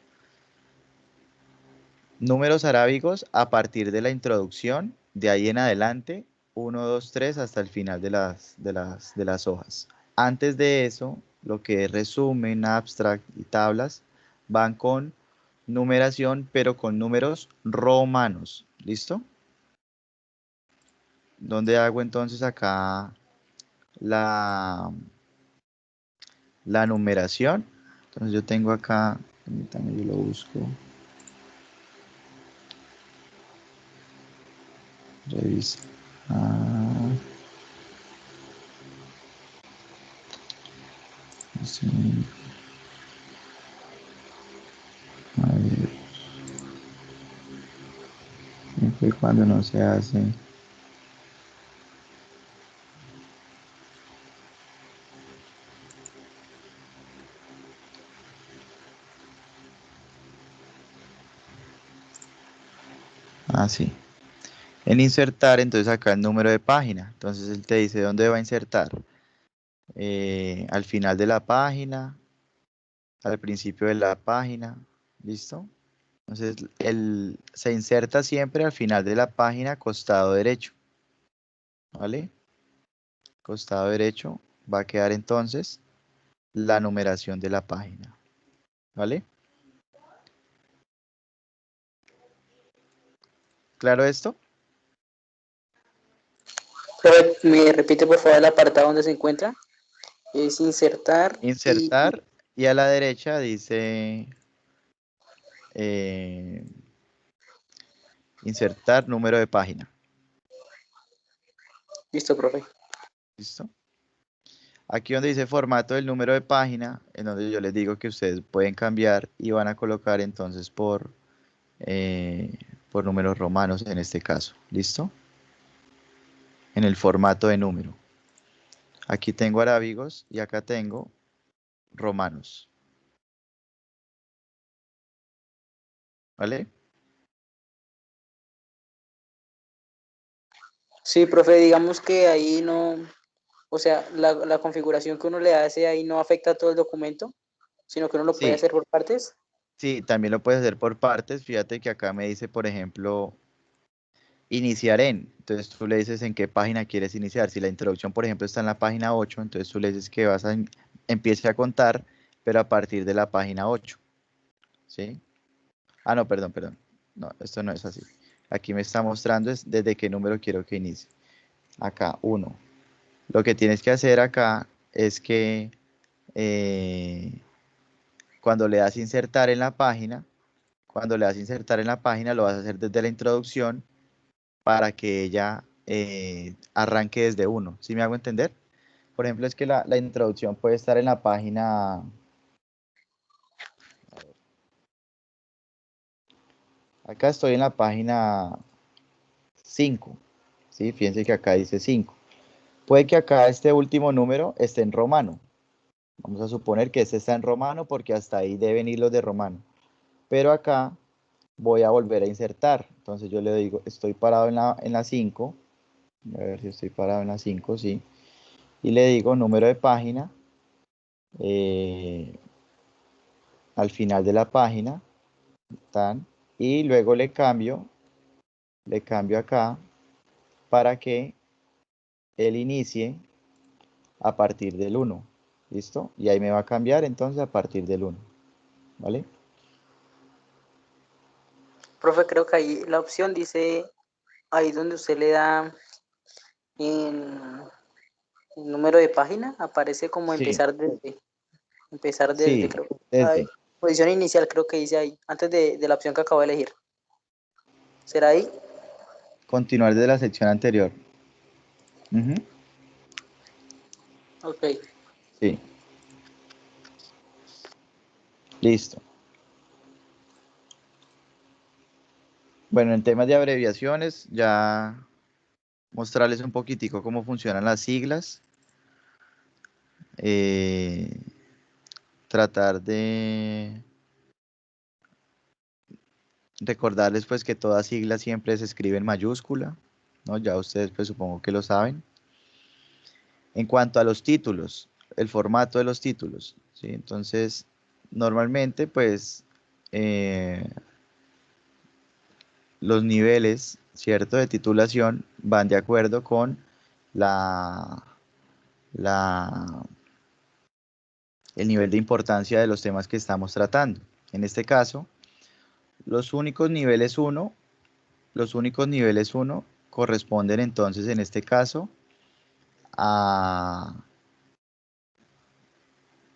Números arábigos a partir de la introducción, de ahí en adelante, 1, 2, 3 hasta el final de las hojas. Antes de eso, lo que es resumen, abstract y tablas, van con numeración, pero con números romanos. ¿Listo? ¿Dónde hago entonces acá la numeración? Entonces yo tengo acá, permítame, yo lo busco. Revisa. Sí. A ver, siempre y cuando no se hace. Así. En insertar, entonces acá el número de página. Entonces él te dice dónde va a insertar. Al final de la página, al principio de la página. ¿Listo? Entonces se inserta siempre al final de la página, costado derecho. ¿Vale? Costado derecho va a quedar entonces la numeración de la página. ¿Vale? ¿Claro esto? ¿Me repite por favor el apartado donde se encuentra? Es insertar Insertar y a la derecha dice insertar número de página. Listo, profe. ¿Listo? Aquí donde dice formato del número de página, en donde yo les digo que ustedes pueden cambiar y van a colocar entonces por números romanos en este caso. ¿Listo? En el formato de número. Aquí tengo arábigos y acá tengo romanos. ¿Vale? Sí, profe, digamos que ahí no, o sea, la configuración que uno le hace ahí no afecta a todo el documento, sino que uno lo puede Sí, hacer por partes. sí, también lo puedes hacer por partes. Fíjate que acá me dice, por ejemplo, iniciar en. Entonces tú le dices en qué página quieres iniciar. Si la introducción, por ejemplo, está en la página 8, entonces tú le dices que empiece a contar, pero a partir de la página 8. ¿Sí? Ah, no, perdón, perdón. No, esto no es así. Aquí me está mostrando es desde qué número quiero que inicie. Acá, 1. Lo que tienes que hacer acá es que cuando le das insertar en la página, cuando le das insertar en la página, lo vas a hacer desde la introducción para que ella arranque desde 1. ¿Sí me hago entender? Por ejemplo, es que la introducción puede estar en la página. Acá estoy en la página 5. ¿Sí? Fíjense que acá dice 5. Puede que acá este último número esté en romano. Vamos a suponer que este está en romano porque hasta ahí deben ir los de romano. Pero acá voy a volver a insertar. Entonces yo le digo, estoy parado en la 5. A ver si estoy parado en la 5, sí. Y le digo número de página. eh, Al final de la página. Tan, y luego le cambio acá para que él inicie a partir del 1. ¿Listo? Y ahí me va a cambiar entonces a partir del 1. ¿Vale? Profe, creo que ahí la opción dice, ahí donde usted le da en el número de página, aparece como Sí, empezar desde, sí, creo. Ay, desde. posición inicial creo que dice ahí, antes de la opción que acabo de elegir. ¿Será ahí? Continuar de la sección anterior. Ujú, Ok. sí, listo. Bueno, en temas de abreviaciones, ya mostrarles un poquitico cómo funcionan las siglas. Tratar recordarles pues que toda sigla siempre se escribe en mayúscula, ¿no? Ya ustedes pues supongo que lo saben. En cuanto a los títulos, el formato de los títulos, ¿sí? Entonces, normalmente pues los niveles, ¿cierto?, de titulación van de acuerdo con la, el nivel de importancia de los temas que estamos tratando. En este caso, los únicos niveles 1 corresponden entonces en este caso a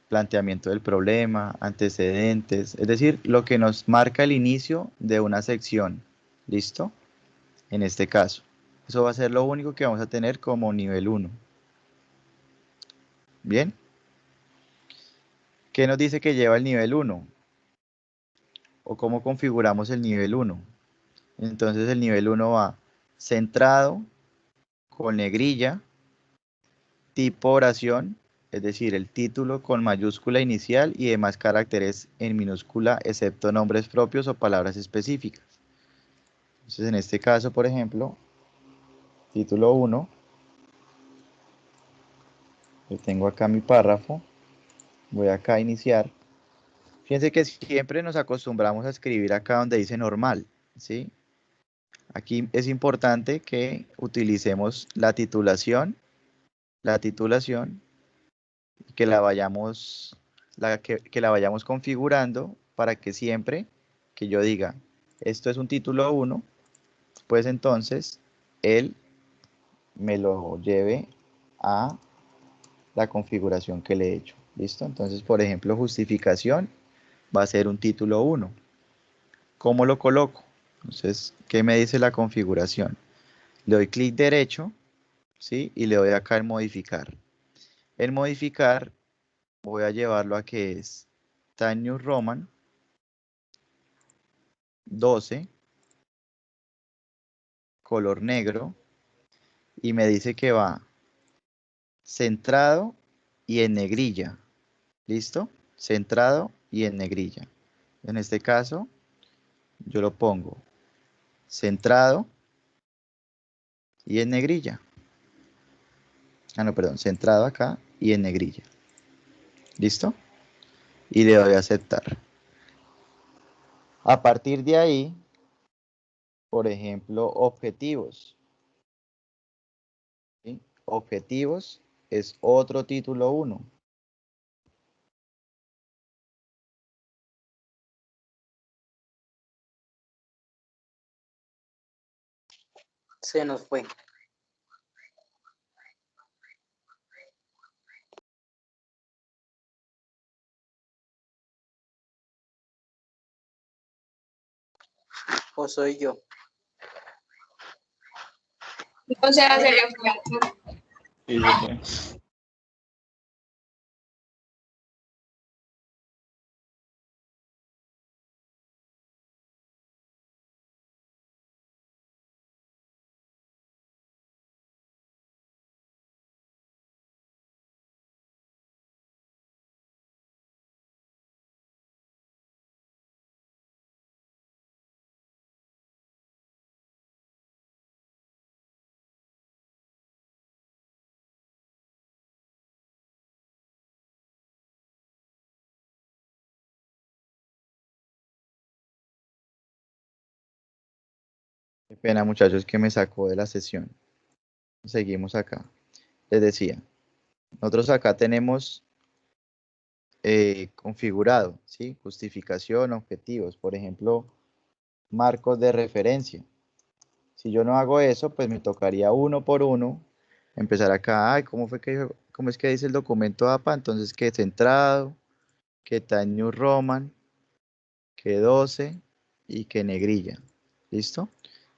planteamiento del problema, antecedentes, es decir, lo que nos marca el inicio de una sección. ¿Listo? En este caso. Eso va a ser lo único que vamos a tener como nivel 1. Bien. ¿Qué nos dice que lleva el nivel 1? ¿O cómo configuramos el nivel 1? Entonces el nivel 1 va centrado, con negrilla, tipo oración, es decir, el título con mayúscula inicial y demás caracteres en minúscula, excepto nombres propios o palabras específicas. Entonces en este caso, por ejemplo, título 1, yo tengo acá mi párrafo, voy acá a iniciar. Fíjense que siempre nos acostumbramos a escribir acá donde dice normal, ¿sí? Aquí es importante que utilicemos la titulación, que la vayamos, que la vayamos configurando para que siempre que yo diga, esto es un título 1, pues entonces él me lo lleve a la configuración que le he hecho. ¿Listo? Entonces, por ejemplo, justificación va a ser un título 1. ¿Cómo lo coloco? Entonces, ¿qué me dice la configuración? Le doy clic derecho, ¿sí? Y le doy acá en modificar. En modificar voy a llevarlo a que es Times New Roman 12, color negro, y me dice que va centrado y en negrilla. ¿Listo? Centrado y en negrilla. En este caso, yo lo pongo centrado y en negrilla. Ah, no, perdón, centrado acá y en negrilla. ¿Listo? Y le doy a aceptar. A partir de ahí, por ejemplo, objetivos. ¿Sí? Objetivos es otro título 1. Se nos fue. ¿O soy yo? O sea, se le fue. Sí, sí, sí. Qué pena, muchachos, que me sacó de la sesión. Seguimos acá. Les decía, nosotros acá tenemos configurado, ¿sí? Justificación, objetivos, por ejemplo, marcos de referencia. Si yo no hago eso, pues me tocaría uno por uno empezar acá. Ay, ¿cómo es que dice el documento APA? Entonces, que centrado, que Times New Roman, que 12 y que negrilla. ¿Listo?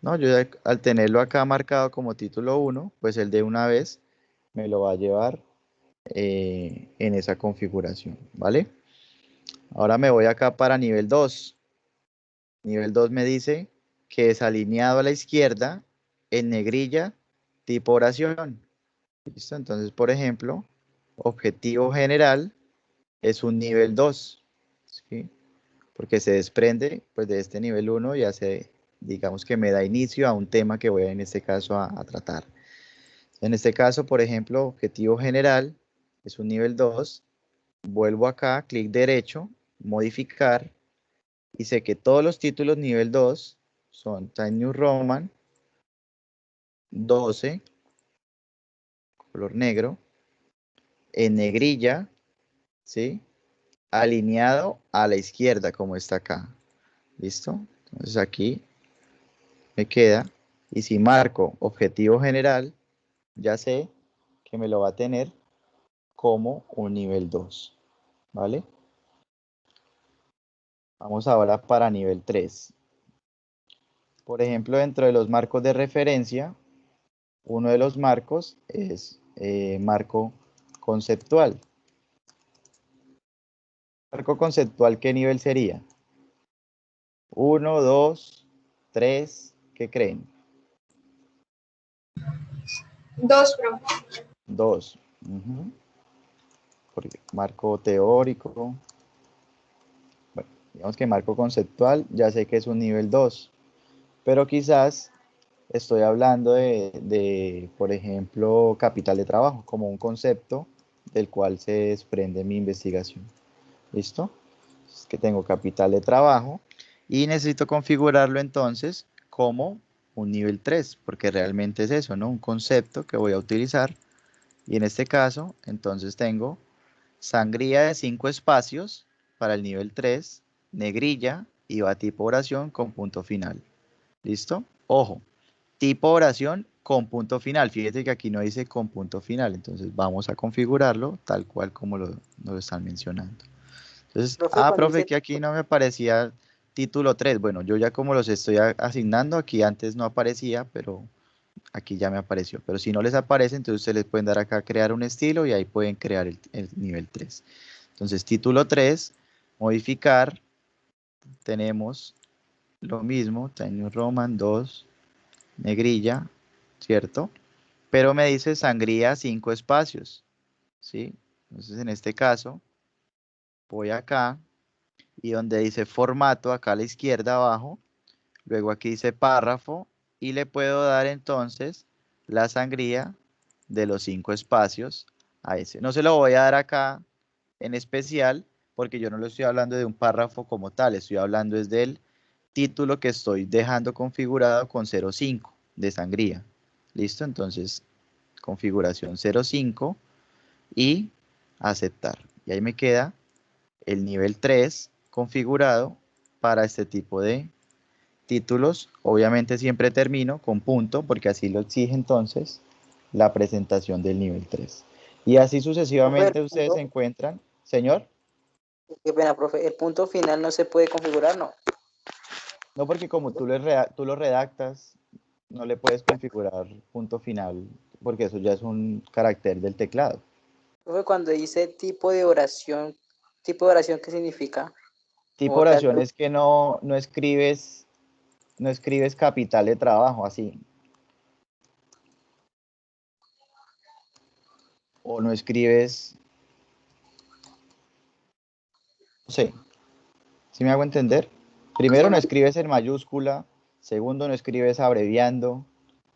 No, yo ya al tenerlo acá marcado como título 1, pues el de una vez me lo va a llevar en esa configuración, ¿vale? Ahora me voy acá para nivel 2. Nivel 2 me dice que es alineado a la izquierda en negrilla tipo oración. ¿Listo? Entonces, por ejemplo, objetivo general es un nivel 2. ¿Sí? porque se desprende pues de este nivel 1 y hace, digamos que me da inicio a un tema que voy en este caso a tratar. En este caso, por ejemplo, objetivo general es un nivel 2, vuelvo acá, clic derecho, modificar, y sé que todos los títulos nivel 2 son Times New Roman 12, color negro, en negrilla, ¿sí? Alineado a la izquierda como está acá. ¿Listo? Entonces aquí me queda. Y si marco objetivo general, ya sé que me lo va a tener como un nivel 2. ¿Vale? Vamos ahora para nivel 3. Por ejemplo, dentro de los marcos de referencia, uno de los marcos es marco conceptual. Marco conceptual, ¿qué nivel sería? 1, 2, 3, ¿qué creen? 2, profe. 2. Porque marco teórico. Bueno, digamos que marco conceptual, ya sé que es un nivel 2. Pero quizás estoy hablando por ejemplo, capital de trabajo, como un concepto del cual se desprende mi investigación. ¿Listo? Es que tengo capital de trabajo y necesito configurarlo entonces como un nivel 3, porque realmente es eso, ¿no? Un concepto que voy a utilizar. Y en este caso, entonces tengo sangría de 5 espacios para el nivel 3, negrilla y va tipo oración con punto final. ¿Listo? Ojo, tipo oración con punto final. Fíjate que aquí no dice con punto final, entonces vamos a configurarlo tal cual como nos lo están mencionando. Entonces, Profe, cuando profe, dice que aquí no me aparecía título 3. Bueno, yo ya como los estoy asignando, aquí antes no aparecía, pero aquí ya me apareció. Pero si no les aparece, entonces ustedes les pueden dar acá crear un estilo y ahí pueden crear el nivel 3. Entonces, título 3, modificar, tenemos lo mismo, Times New Roman 2, negrilla, ¿cierto? Pero me dice sangría 5 espacios, ¿sí? Entonces, en este caso, voy acá y donde dice formato, acá a la izquierda abajo, luego aquí dice párrafo y le puedo dar entonces la sangría de los 5 espacios a ese. No se lo voy a dar acá en especial porque yo no lo estoy hablando de un párrafo como tal, estoy hablando es del título que estoy dejando configurado con 0.5 de sangría. ¿Listo? Entonces, configuración 0.5 y aceptar. Y ahí me queda el nivel 3 configurado para este tipo de títulos. Obviamente siempre termino con punto porque así lo exige entonces la presentación del nivel 3. Y así profe, sucesivamente ustedes se encuentran. Señor, qué pena, profe, el punto final no se puede configurar, ¿no? no porque como tú lo redactas, no le puedes configurar punto final porque eso ya es un carácter del teclado. Profe, cuando dice tipo de oración, ¿qué significa? Tipo O tal oración vez, es que no escribes capital de trabajo así. O no escribes, no sé, ¿sí me hago entender? Primero no bueno, escribes en mayúscula, segundo no escribes abreviando,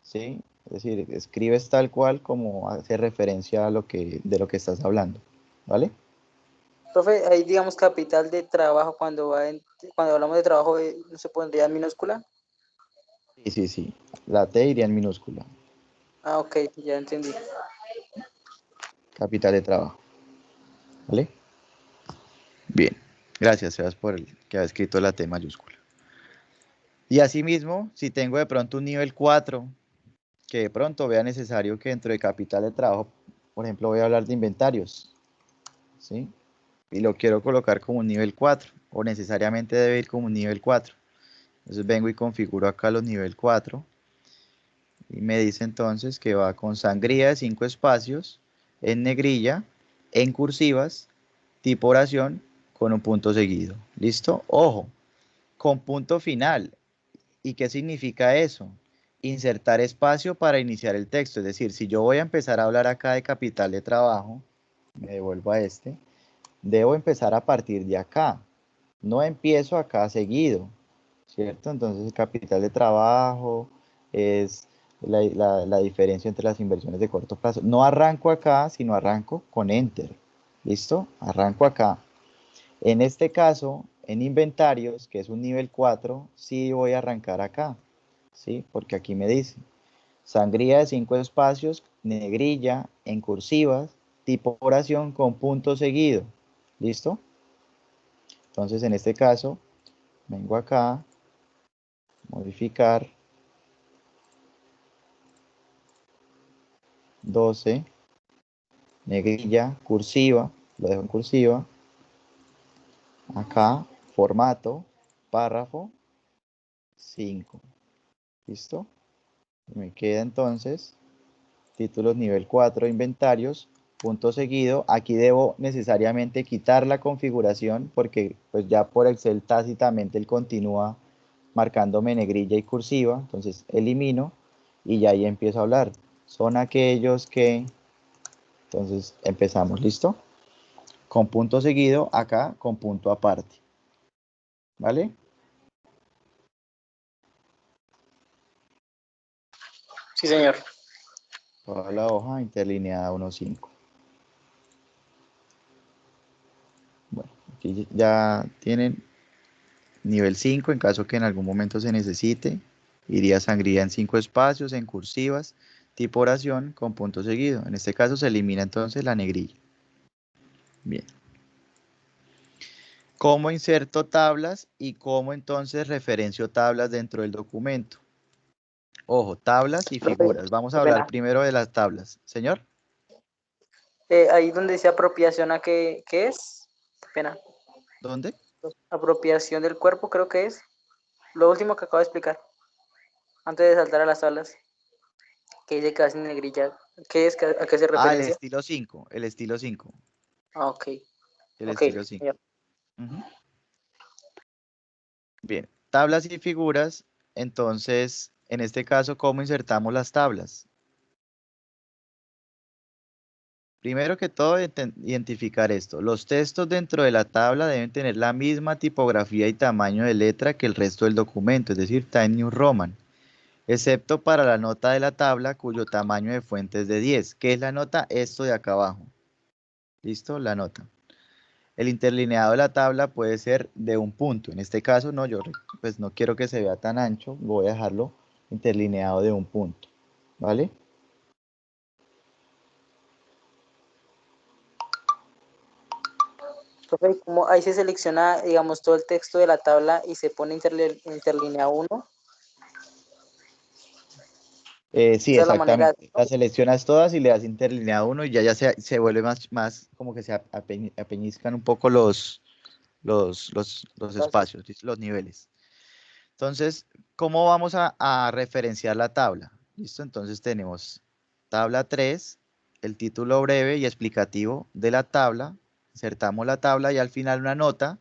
¿sí? Es decir, escribes tal cual como hace referencia a de lo que estás hablando, ¿vale? profe, ahí digamos capital de trabajo, cuando hablamos de trabajo, ¿no se pondría en minúscula? Sí, sí, sí. La T iría en minúscula, Ah, ok, ya entendí. capital de trabajo, ¿vale? Bien, gracias, Sebas, por el que ha escrito la T mayúscula. Y asimismo, si tengo de pronto un nivel 4, que de pronto vea necesario que dentro de capital de trabajo, por ejemplo, voy a hablar de inventarios, ¿sí? Y lo quiero colocar como un nivel 4, o necesariamente debe ir como un nivel 4. Entonces vengo y configuro acá los nivel 4, y me dice entonces que va con sangría de 5 espacios, en negrilla, en cursivas, tipo oración, con un punto seguido. ¿Listo? Ojo, con punto final. ¿Y qué significa eso? Insertar espacio para iniciar el texto. Es decir, si yo voy a empezar a hablar acá de capital de trabajo, me devuelvo a este, debo empezar a partir de acá. No empiezo acá seguido, ¿cierto? Entonces el capital de trabajo es la diferencia entre las inversiones de corto plazo. No arranco acá, sino arranco con Enter. ¿Listo? Arranco acá. En este caso, en inventarios, que es un nivel 4, sí voy a arrancar acá, ¿sí? Porque aquí me dice, sangría de 5 espacios, negrilla, en cursivas, tipo oración con punto seguido. ¿Listo? Entonces, en este caso, vengo acá, modificar, 12, negrilla, cursiva, lo dejo en cursiva, acá, formato, párrafo, 5. ¿Listo? Me queda entonces títulos nivel 4, inventarios, punto seguido. Aquí debo necesariamente quitar la configuración porque pues ya por Excel tácitamente él continúa marcándome negrilla y cursiva. Entonces elimino y ya ahí empiezo a hablar. Son aquellos que... Entonces empezamos, ¿listo? Con punto seguido, acá con punto aparte. ¿Vale? Sí, señor. Toda la hoja interlineada 1.5. Bueno, aquí ya tienen nivel 5 en caso que en algún momento se necesite. Iría sangría en 5 espacios, en cursivas, tipo oración con punto seguido. En este caso se elimina entonces la negrilla. Bien. ¿Cómo inserto tablas y cómo entonces referencio tablas dentro del documento? Ojo, tablas y Profe, figuras. Vamos a qué hablar pena. primero de las tablas. Señor, Ahí donde dice apropiación, ¿qué es? Qué pena. ¿dónde? Apropiación del cuerpo, creo que es. Lo último que acabo de explicar. Antes de saltar a las tablas. Que dice que hace negrilla. ¿Qué es? ¿A qué se Ah, el referencia? estilo 5. El estilo 5. Ah, ok. El Ok, estilo 5. señor. Ujú. Bien, tablas y figuras. Entonces, en este caso, ¿cómo insertamos las tablas? Primero que todo, identificar esto. Los textos dentro de la tabla deben tener la misma tipografía y tamaño de letra que el resto del documento, es decir, Times New Roman, excepto para la nota de la tabla cuyo tamaño de fuente es de 10. ¿Qué es la nota? Esto de acá abajo. ¿Listo? La nota. El interlineado de la tabla puede ser de un punto. En este caso, no, yo pues no quiero que se vea tan ancho, voy a dejarlo interlineado de un punto. ¿Vale? Profe, ¿cómo ahí se selecciona, digamos, todo el texto de la tabla y se pone interlínea 1? Sí, Esa es la manera. exactamente. Las seleccionas todas y le das interlineado uno y ya se vuelve más como que se apeñizcan un poco los espacios, los niveles. Entonces, ¿cómo vamos a referenciar la tabla? ¿Listo? Entonces tenemos tabla 3, el título breve y explicativo de la tabla. Insertamos la tabla y al final una nota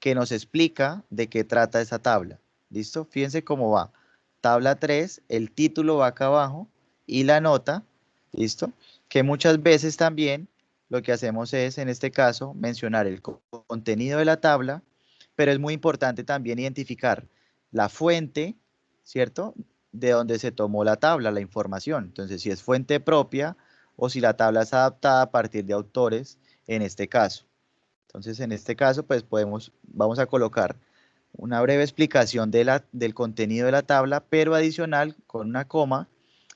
que nos explica de qué trata esa tabla. ¿Listo? Fíjense cómo va. Tabla 3, el título va acá abajo y la nota, ¿listo? Que muchas veces también lo que hacemos es, en este caso, mencionar el contenido de la tabla, pero es muy importante también identificar la fuente, ¿cierto? De donde se tomó la tabla, la información. Entonces, si es fuente propia o si la tabla es adaptada a partir de autores, en este caso. Entonces, en este caso, pues vamos a colocar una breve explicación del contenido de la tabla, pero adicional, con una coma,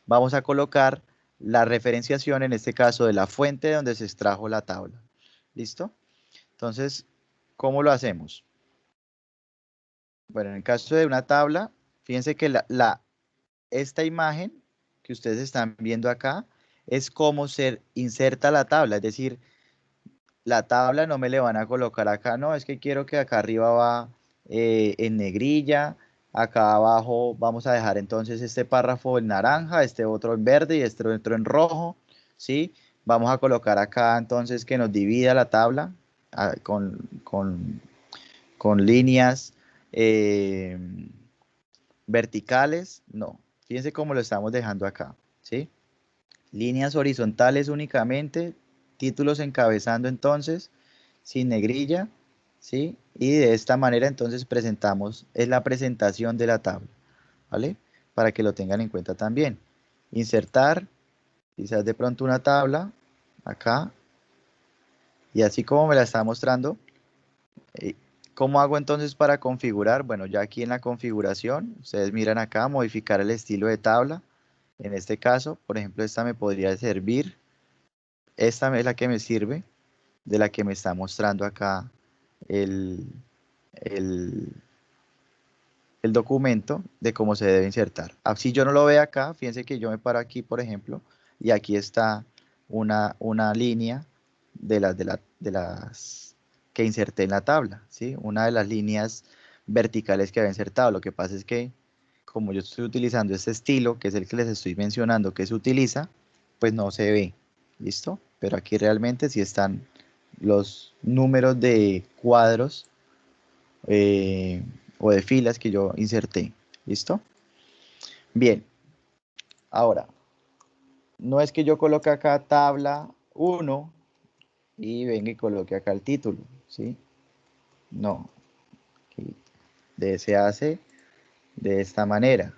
vamos a colocar la referenciación, en este caso, de la fuente de donde se extrajo la tabla. ¿Listo? Entonces, ¿cómo lo hacemos? Bueno, en el caso de una tabla, fíjense que esta imagen que ustedes están viendo acá es cómo se inserta la tabla, es decir, la tabla no me le van a colocar acá, no, es que quiero que acá arriba va en negrilla, acá abajo vamos a dejar entonces este párrafo en naranja, este otro en verde y este otro en rojo, ¿sí? Vamos a colocar acá entonces que nos divida la tabla con líneas eh, verticales, no. Fíjense cómo lo estamos dejando acá, ¿sí? Líneas horizontales únicamente, títulos encabezando entonces, sin negrilla, ¿sí? Y de esta manera entonces presentamos, es la presentación de la tabla, ¿vale? Para que lo tengan en cuenta también. Insertar, quizás de pronto una tabla, acá, y así como me la está mostrando, ¿cómo hago entonces para configurar? Bueno, ya aquí en la configuración, ustedes miran acá, modificar el estilo de tabla. En este caso, por ejemplo, esta me podría servir. Esta es la que me sirve, de la que me está mostrando acá el, el, el documento de cómo se debe insertar. Si yo no lo veo acá, fíjense que yo me paro aquí, por ejemplo, y aquí está una línea de las que inserté en la tabla, ¿sí? Una de las líneas verticales que había insertado. Lo que pasa es que como yo estoy utilizando este estilo, que es el que les estoy mencionando que se utiliza, pues no se ve, ¿listo? Pero aquí realmente sí están los números de cuadros eh, o de filas que yo inserté, ¿listo? Bien, ahora, no es que yo coloque acá tabla 1 y venga y coloque acá el título, ¿sí? No, se hace de esta manera.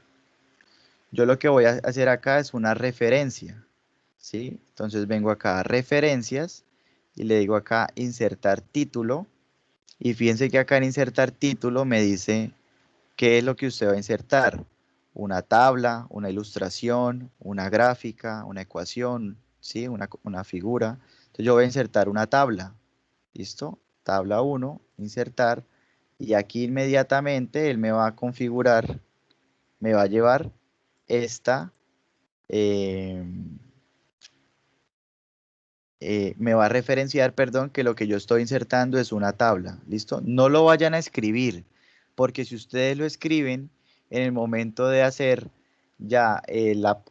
Yo lo que voy a hacer acá es una referencia, ¿sí? Entonces vengo acá a referencias y le digo acá insertar título. Y fíjense que acá en insertar título me dice qué es lo que usted va a insertar. Una tabla, una ilustración, una gráfica, una ecuación, ¿sí? Una figura. Entonces yo voy a insertar una tabla. ¿Listo? Tabla 1, insertar. Y aquí inmediatamente él me va a configurar, me va a llevar esta, eh, me va a referenciar, perdón, que lo que yo estoy insertando es una tabla. ¿Listo? No lo vayan a escribir, porque si ustedes lo escriben en el momento de hacer ya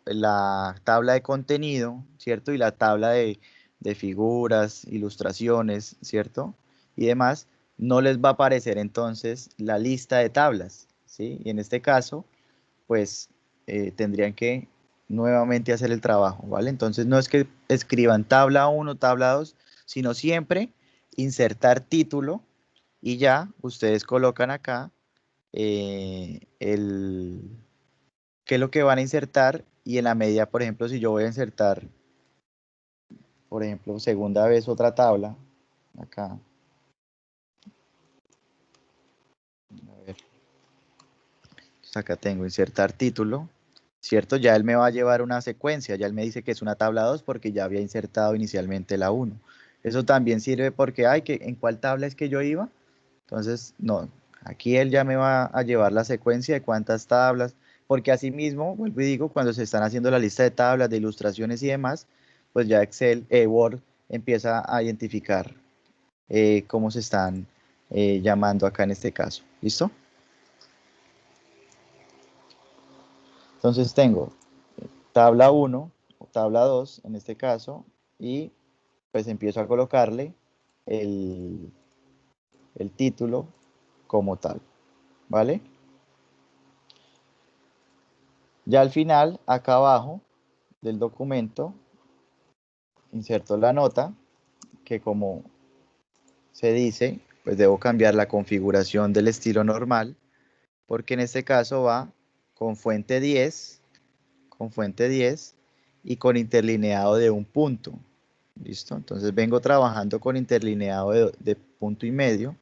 la tabla de contenido, ¿cierto? Y la tabla de figuras, ilustraciones, ¿cierto? Y demás, no les va a aparecer entonces la lista de tablas, ¿sí? Y en este caso, pues tendrían que nuevamente hacer el trabajo, ¿vale? Entonces no es que escriban tabla 1, tabla 2, sino siempre insertar título y ya ustedes colocan acá qué es lo que van a insertar y en la medida, por ejemplo, si yo voy a insertar, por ejemplo, segunda vez otra tabla, acá, a ver, entonces acá tengo insertar título, ¿cierto? Ya él me va a llevar una secuencia, ya él me dice que es una tabla 2 porque ya había insertado inicialmente la 1. Eso también sirve porque, ay, ¿en cuál tabla es que yo iba? Entonces, no, aquí él ya me va a llevar la secuencia de cuántas tablas, porque asimismo, vuelvo y digo, cuando se están haciendo la lista de tablas, de ilustraciones y demás, pues ya Excel, Word empieza a identificar cómo se están llamando acá en este caso. ¿Listo? Entonces tengo tabla 1 o tabla 2 en este caso y pues empiezo a colocarle el, el título como tal, ¿vale? Ya al final, acá abajo del documento, inserto la nota, que como se dice, pues debo cambiar la configuración del estilo normal, porque en este caso va con fuente 10, con fuente 10 y con interlineado de un punto. ¿Listo? Entonces vengo trabajando con interlineado de punto y medio.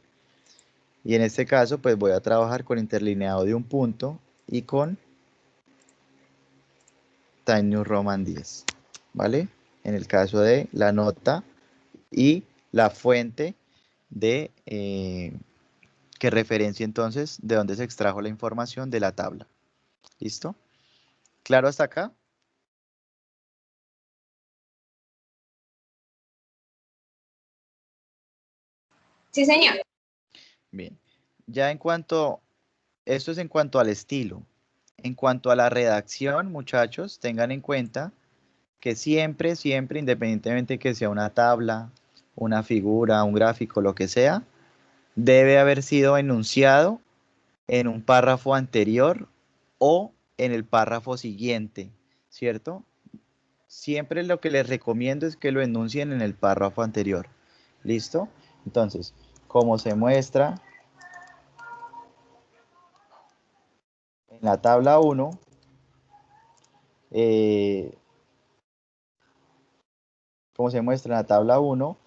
Y en este caso, pues voy a trabajar con interlineado de un punto y con Times New Roman 10. ¿Vale? En el caso de la nota y la fuente de que referencia entonces de dónde se extrajo la información de la tabla. ¿Listo? ¿Claro hasta acá? Sí, señor. Bien. Ya en cuanto, esto es en cuanto al estilo. En cuanto a la redacción, muchachos, tengan en cuenta que siempre, siempre, independientemente que sea una tabla, una figura, un gráfico, lo que sea, debe haber sido enunciado en un párrafo anterior o en el párrafo siguiente, ¿cierto? Siempre lo que les recomiendo es que lo enuncien en el párrafo anterior. ¿Listo? Entonces, como se muestra en la tabla 1, como se muestra en la tabla 1,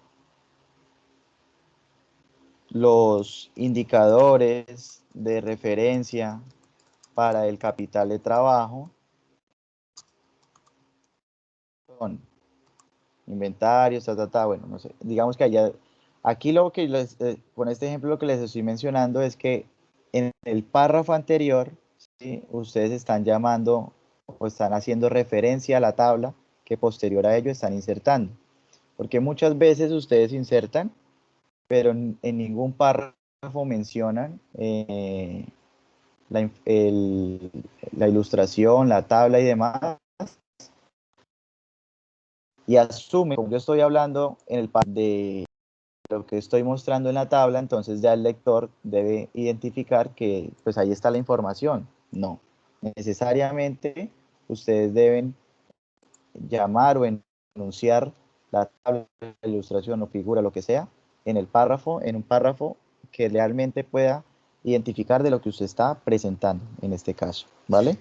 los indicadores de referencia para el capital de trabajo son inventarios, bueno, no sé, digamos que allá, aquí lo que con este ejemplo lo que les estoy mencionando es que en el párrafo anterior, ¿sí?, ustedes están llamando o están haciendo referencia a la tabla que posterior a ello están insertando, porque muchas veces ustedes insertan, pero en ningún párrafo mencionan la ilustración, la tabla y demás, y asume, como yo estoy hablando en el de lo que estoy mostrando en la tabla, entonces ya el lector debe identificar que pues ahí está la información. No, necesariamente ustedes deben llamar o enunciar la tabla, la ilustración o figura, lo que sea, en el párrafo, en un párrafo que realmente pueda identificar de lo que usted está presentando en este caso, ¿vale?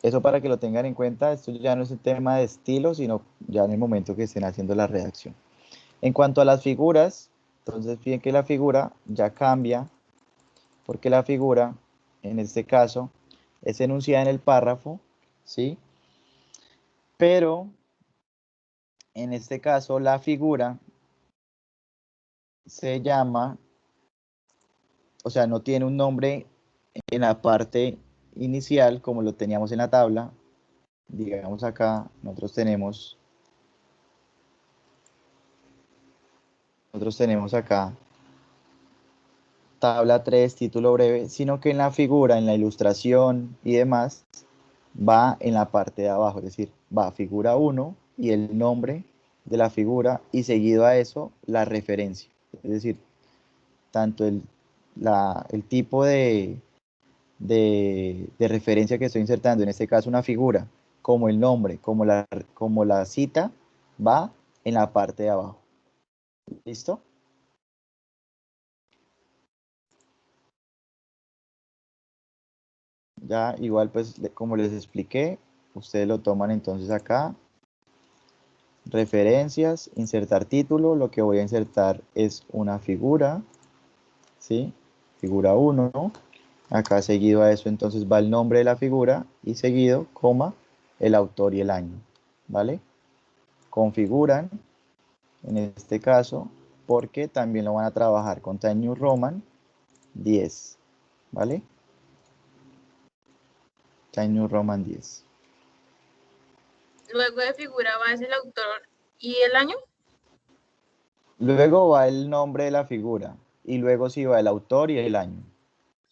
Eso para que lo tengan en cuenta. Esto ya no es un tema de estilo, sino ya en el momento que estén haciendo la redacción. En cuanto a las figuras, entonces fíjense que la figura ya cambia, porque la figura, en este caso, es enunciada en el párrafo, ¿sí? Pero, en este caso, la figura se llama, o sea, no tiene un nombre en la parte inicial, como lo teníamos en la tabla. Digamos acá, nosotros tenemos acá tabla 3, título breve, sino que en la figura, en la ilustración y demás, va en la parte de abajo, es decir, va figura 1 y el nombre de la figura y seguido a eso la referencia. Es decir, tanto el tipo de referencia que estoy insertando, en este caso una figura, como el nombre, como la cita, va en la parte de abajo. ¿Listo? Ya igual pues como les expliqué, ustedes lo toman entonces acá, referencias, insertar título, lo que voy a insertar es una figura, ¿sí? Figura 1, ¿no? Acá seguido a eso entonces va el nombre de la figura y seguido, coma, el autor y el año, ¿vale? Configuran, en este caso, porque también lo van a trabajar con Times New Roman 10, ¿vale? Times New Roman 10. Luego de figura va es el autor y el año. Luego va el nombre de la figura y luego sí va el autor y el año.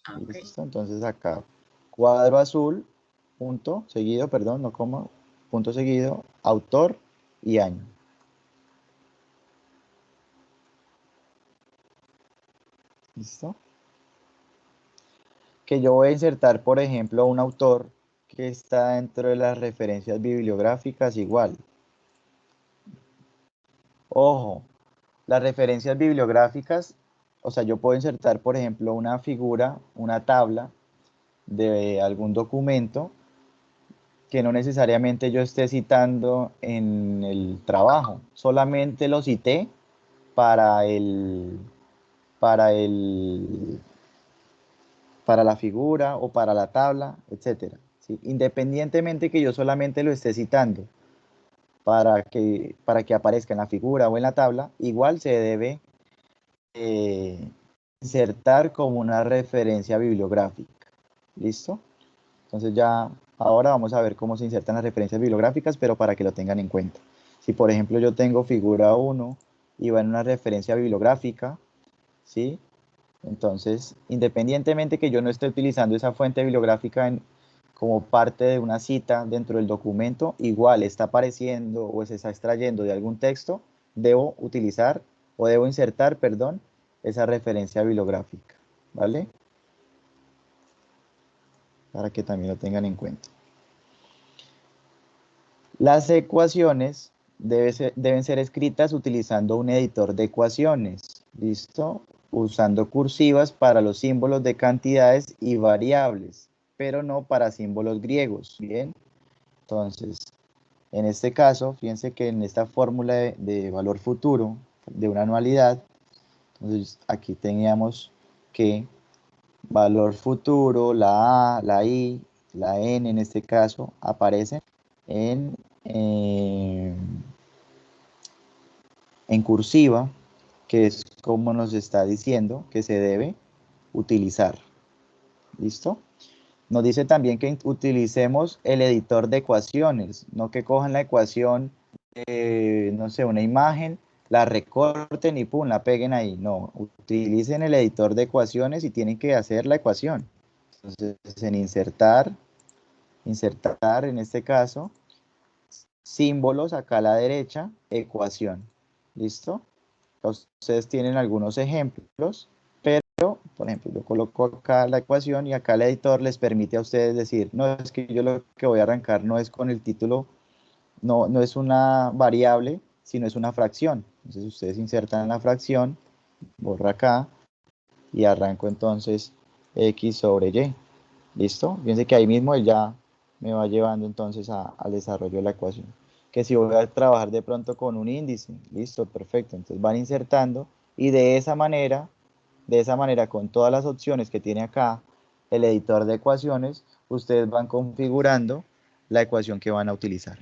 Okay. ¿Listo? Entonces acá, cuadro azul, punto seguido, perdón, no coma, punto seguido, autor y año. ¿Listo? Que yo voy a insertar, por ejemplo, un autor que está dentro de las referencias bibliográficas igual. Ojo, las referencias bibliográficas, o sea, yo puedo insertar, por ejemplo, una figura, una tabla de algún documento que no necesariamente yo esté citando en el trabajo, solamente lo cité para para la figura o para la tabla, etcétera, ¿sí? Independientemente que yo solamente lo esté citando para que aparezca en la figura o en la tabla, igual se debe insertar como una referencia bibliográfica. ¿Listo? Entonces ya ahora vamos a ver cómo se insertan las referencias bibliográficas, pero para que lo tengan en cuenta. Si por ejemplo yo tengo figura 1 y va en una referencia bibliográfica, ¿sí? Entonces, independientemente que yo no esté utilizando esa fuente bibliográfica como parte de una cita dentro del documento, igual está apareciendo o se está extrayendo de algún texto, debo utilizar o debo insertar, perdón, esa referencia bibliográfica, ¿vale? Para que también lo tengan en cuenta. Las ecuaciones deben ser escritas utilizando un editor de ecuaciones. ¿Listo? usando cursivas para los símbolos de cantidades y variables, pero no para símbolos griegos, ¿bien? Entonces, en este caso, fíjense que en esta fórmula de valor futuro de una anualidad, entonces aquí teníamos que valor futuro, la A, la I, la N en este caso, aparecen en cursiva, que es como nos está diciendo que se debe utilizar. ¿Listo? Nos dice también que utilicemos el editor de ecuaciones, no que cojan la ecuación, no sé, una imagen, la recorten y pum, la peguen ahí. No, utilicen el editor de ecuaciones y tienen que hacer la ecuación. Entonces, en insertar en este caso, símbolos acá a la derecha, ecuación. ¿Listo? Ustedes tienen algunos ejemplos, pero, por ejemplo, yo coloco acá la ecuación y acá el editor les permite a ustedes decir, no, es que yo lo que voy a arrancar no es con el título, no es una variable, sino es una fracción. Entonces ustedes insertan la fracción, borra acá y arranco entonces X sobre Y. ¿Listo? Fíjense que ahí mismo él ya me va llevando entonces al desarrollo de la ecuación. Que si voy a trabajar de pronto con un índice, listo, perfecto. Entonces van insertando y de esa manera, con todas las opciones que tiene acá el editor de ecuaciones, ustedes van configurando la ecuación que van a utilizar.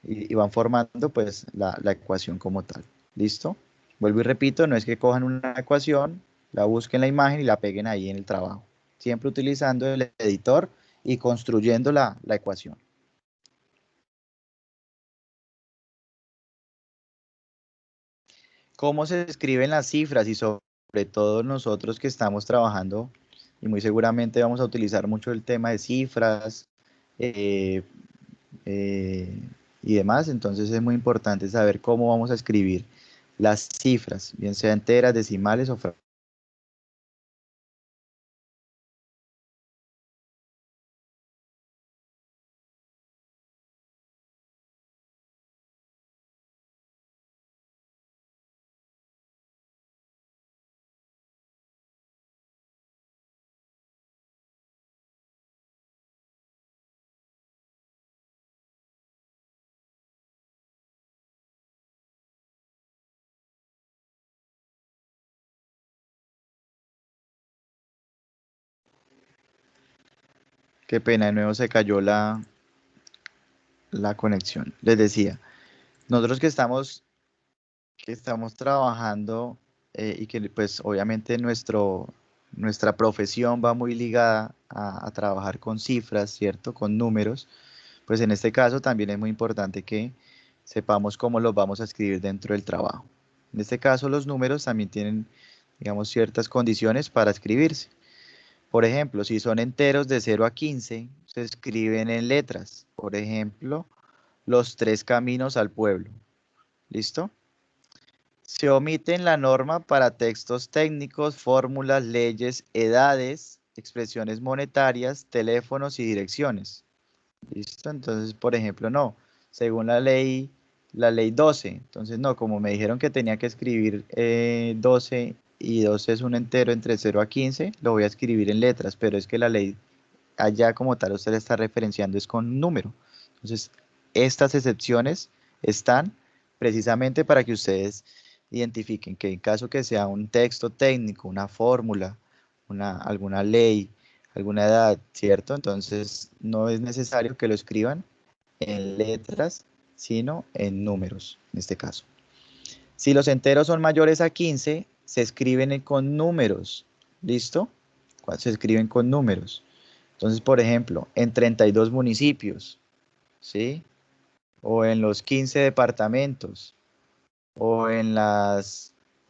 Y van formando pues la ecuación como tal. ¿Listo? Vuelvo y repito, no es que cojan una ecuación, la busquen la imagen y la peguen ahí en el trabajo. Siempre utilizando el editor y construyendo la ecuación. ¿Cómo se escriben las cifras? Y sobre todo nosotros que estamos trabajando, y muy seguramente vamos a utilizar mucho el tema de cifras eh, eh, y demás, entonces es muy importante saber cómo vamos a escribir las cifras, bien sea enteras, decimales o fracciones. Qué pena, de nuevo se cayó la conexión. Les decía, nosotros que estamos trabajando y que pues obviamente nuestra profesión va muy ligada a trabajar con cifras, ¿cierto? Con números, pues en este caso también es muy importante que sepamos cómo los vamos a escribir dentro del trabajo. En este caso los números también tienen, digamos, ciertas condiciones para escribirse. Por ejemplo, si son enteros de 0 a 15, se escriben en letras. Por ejemplo, los 3 caminos al pueblo. ¿Listo? Se omiten la norma para textos técnicos, fórmulas, leyes, edades, expresiones monetarias, teléfonos y direcciones. ¿Listo? Entonces, por ejemplo, no. Según la ley 12. Entonces, no, como me dijeron que tenía que escribir 12 y 12 es un entero entre 0 a 15, lo voy a escribir en letras, pero es que la ley allá como tal usted le está referenciando es con número. Entonces, estas excepciones están precisamente para que ustedes identifiquen que en caso que sea un texto técnico, una fórmula, alguna ley, alguna edad, ¿cierto? Entonces, no es necesario que lo escriban en letras, sino en números, en este caso. Si los enteros son mayores a 15, se escriben con números, ¿listo? Se escriben con números. Entonces, por ejemplo, en 32 municipios, ¿sí? O en los 15 departamentos, o en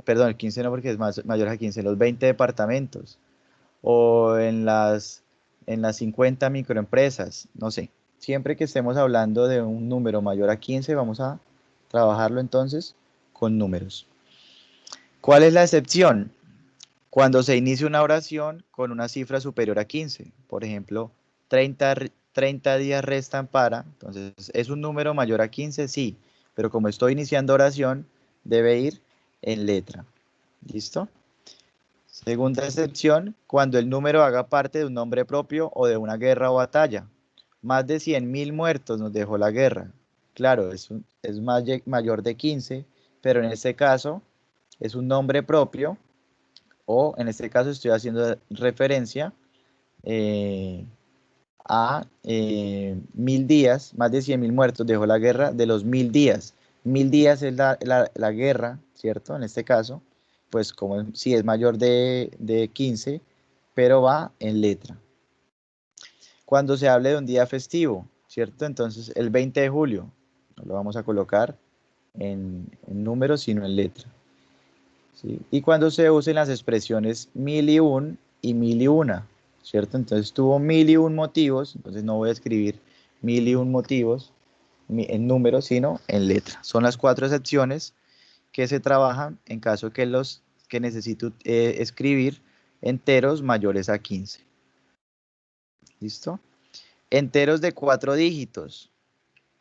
perdón, el 15 no porque es mayor a 15, los 20 departamentos, o en las 50 microempresas, no sé. Siempre que estemos hablando de un número mayor a 15, vamos a trabajarlo entonces con números. ¿Cuál es la excepción? Cuando se inicia una oración con una cifra superior a 15, por ejemplo, 30 días restan para, entonces, ¿es un número mayor a 15? Sí, pero como estoy iniciando oración, debe ir en letra. ¿Listo? Segunda excepción, cuando el número haga parte de un nombre propio o de una guerra o batalla. Más de 100.000 muertos nos dejó la guerra. Claro, es mayor de 15, pero en este caso es un nombre propio, o en este caso estoy haciendo referencia a 1.000 días, más de 100.000 muertos dejó la guerra de los 1.000 días. 1.000 días es la guerra, ¿cierto? En este caso, pues como si es mayor de 15, pero va en letra. Cuando se hable de un día festivo, ¿cierto? Entonces el 20 de julio, no lo vamos a colocar en números, sino en letra. ¿Sí? Y cuando se usen las expresiones 1.001 y 1.001, ¿cierto? Entonces tuvo 1.001 motivos, entonces no voy a escribir 1.001 motivos en números, sino en letra. Son las 4 excepciones que se trabajan en caso que necesito escribir enteros mayores a 15. ¿Listo? Enteros de 4 dígitos.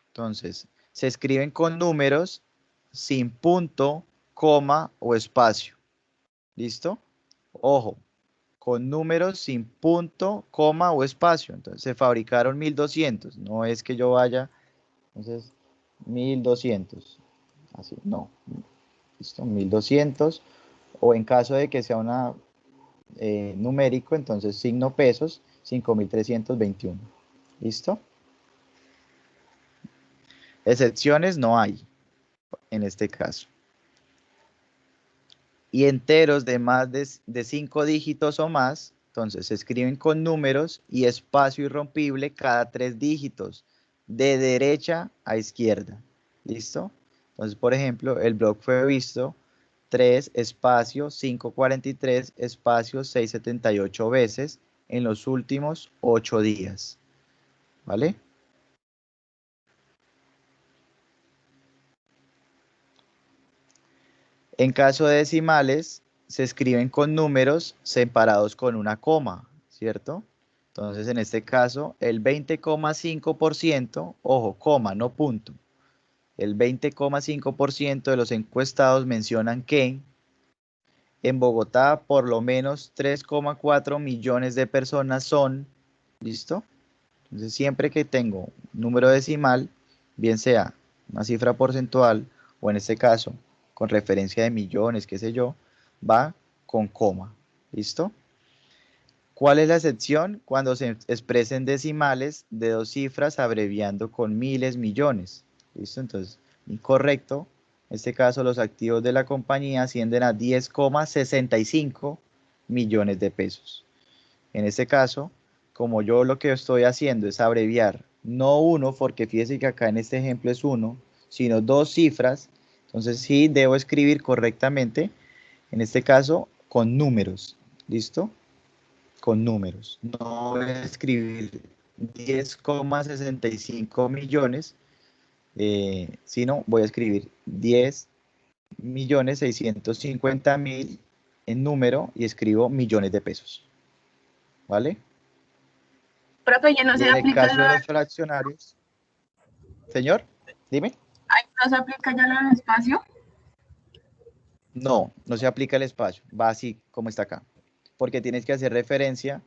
Entonces, se escriben con números sin punto, coma o espacio. ¿Listo? Ojo, con números sin punto, coma o espacio. Entonces, se fabricaron 1.200. No es que yo vaya, entonces, 1.200. Así, no. ¿Listo? 1.200. O en caso de que sea una numérico, entonces signo pesos, 5.321. ¿Listo? Excepciones no hay en este caso. Y enteros de más de 5 dígitos o más, entonces se escriben con números y espacio irrompible cada 3 dígitos, de derecha a izquierda. ¿Listo? Entonces, por ejemplo, el blog fue visto 3 espacio 543 espacio 678 veces en los últimos 8 días. ¿Vale? En caso de decimales, se escriben con números separados con una coma, ¿cierto? Entonces, en este caso, el 20,5%, ojo, coma, no punto. El 20,5% de los encuestados mencionan que en Bogotá por lo menos 3,4 millones de personas son, ¿listo? Entonces, siempre que tengo un número decimal, bien sea una cifra porcentual o en este caso con referencia de millones, qué sé yo, va con coma. ¿Listo? ¿Cuál es la excepción? Cuando se expresen decimales de 2 cifras abreviando con miles, millones. ¿Listo? Entonces, incorrecto. En este caso, los activos de la compañía ascienden a 10,65 millones de pesos. En este caso, como yo lo que estoy haciendo es abreviar, no uno, porque fíjese que acá en este ejemplo es uno, sino 2 cifras, entonces sí debo escribir correctamente, en este caso, con números, ¿listo? Con números. No voy a escribir 10,65 millones, sino voy a escribir 10.650.000 en número y escribo millones de pesos. ¿Vale? Profe, ya no Y se en el aplica caso de los fraccionarios, señor, dime. no se aplica ya lo del espacio. No, no se aplica el espacio, va así como está acá. Porque tienes que hacer referencia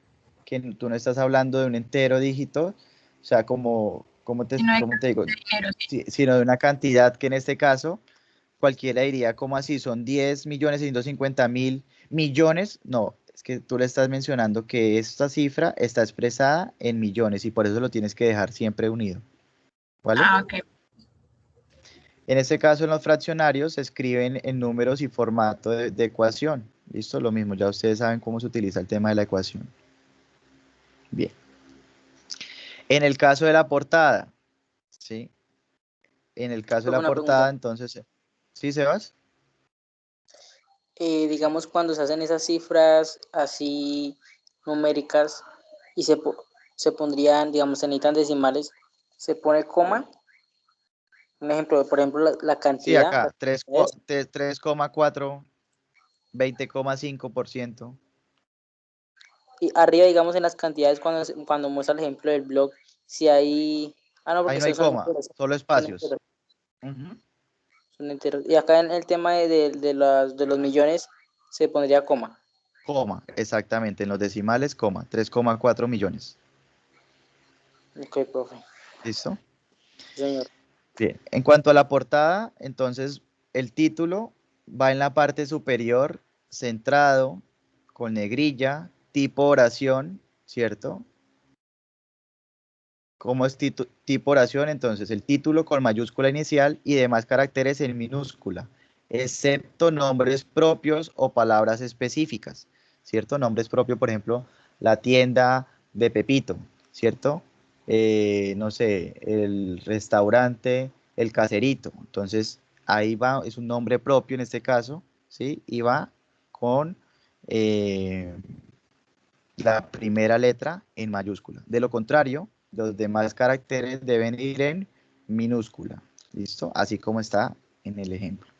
que tú no estás hablando de un entero dígito, o sea, como Sino de te digo, dinero, sí. sino de una cantidad que en este caso cualquiera diría, ¿cómo así? Son 10.650.000 millones. No, es que tú le estás mencionando que esta cifra está expresada en millones y por eso lo tienes que dejar siempre unido. ¿Vale? Ah, ok. En este caso, en los fraccionarios se escriben en números y formato de ecuación. ¿Listo? Lo mismo, ya ustedes saben cómo se utiliza el tema de la ecuación. Bien. En el caso de la portada, ¿sí? En el caso de Profe, la una pregunta. portada, entonces, ¿sí, Sebas? Digamos, cuando se hacen esas cifras así numéricas y se pondrían, digamos, se necesitan decimales, se pone coma. Un ejemplo, por ejemplo, la Sí, cantidad acá, 3,4, 20,5%. y arriba, digamos, en las cantidades, cuando muestra el ejemplo del blog, si hay... Ah, no, porque Ahí no hay esos son coma, enteros. solo Son espacios. enteros, Ujú. son enteros. Y acá en el tema de los millones se pondría coma. coma, exactamente, en los decimales, coma, 3,4 millones. Ok, profe. ¿Listo? Sí, señor. Bien, en cuanto a la portada, entonces el título va en la parte superior, centrado, con negrilla, tipo oración, ¿cierto? ¿Cómo es tipo oración? Entonces el título con mayúscula inicial y demás caracteres en minúscula, excepto nombres propios o palabras específicas, ¿cierto? Nombres propios, por ejemplo, la tienda de Pepito, ¿cierto? No sé, el restaurante, el caserito. Entonces, ahí va, es un nombre propio en este caso, ¿sí? Y va con la primera letra en mayúscula. De lo contrario, los demás caracteres deben ir en minúscula. ¿Listo? Así como está en el ejemplo.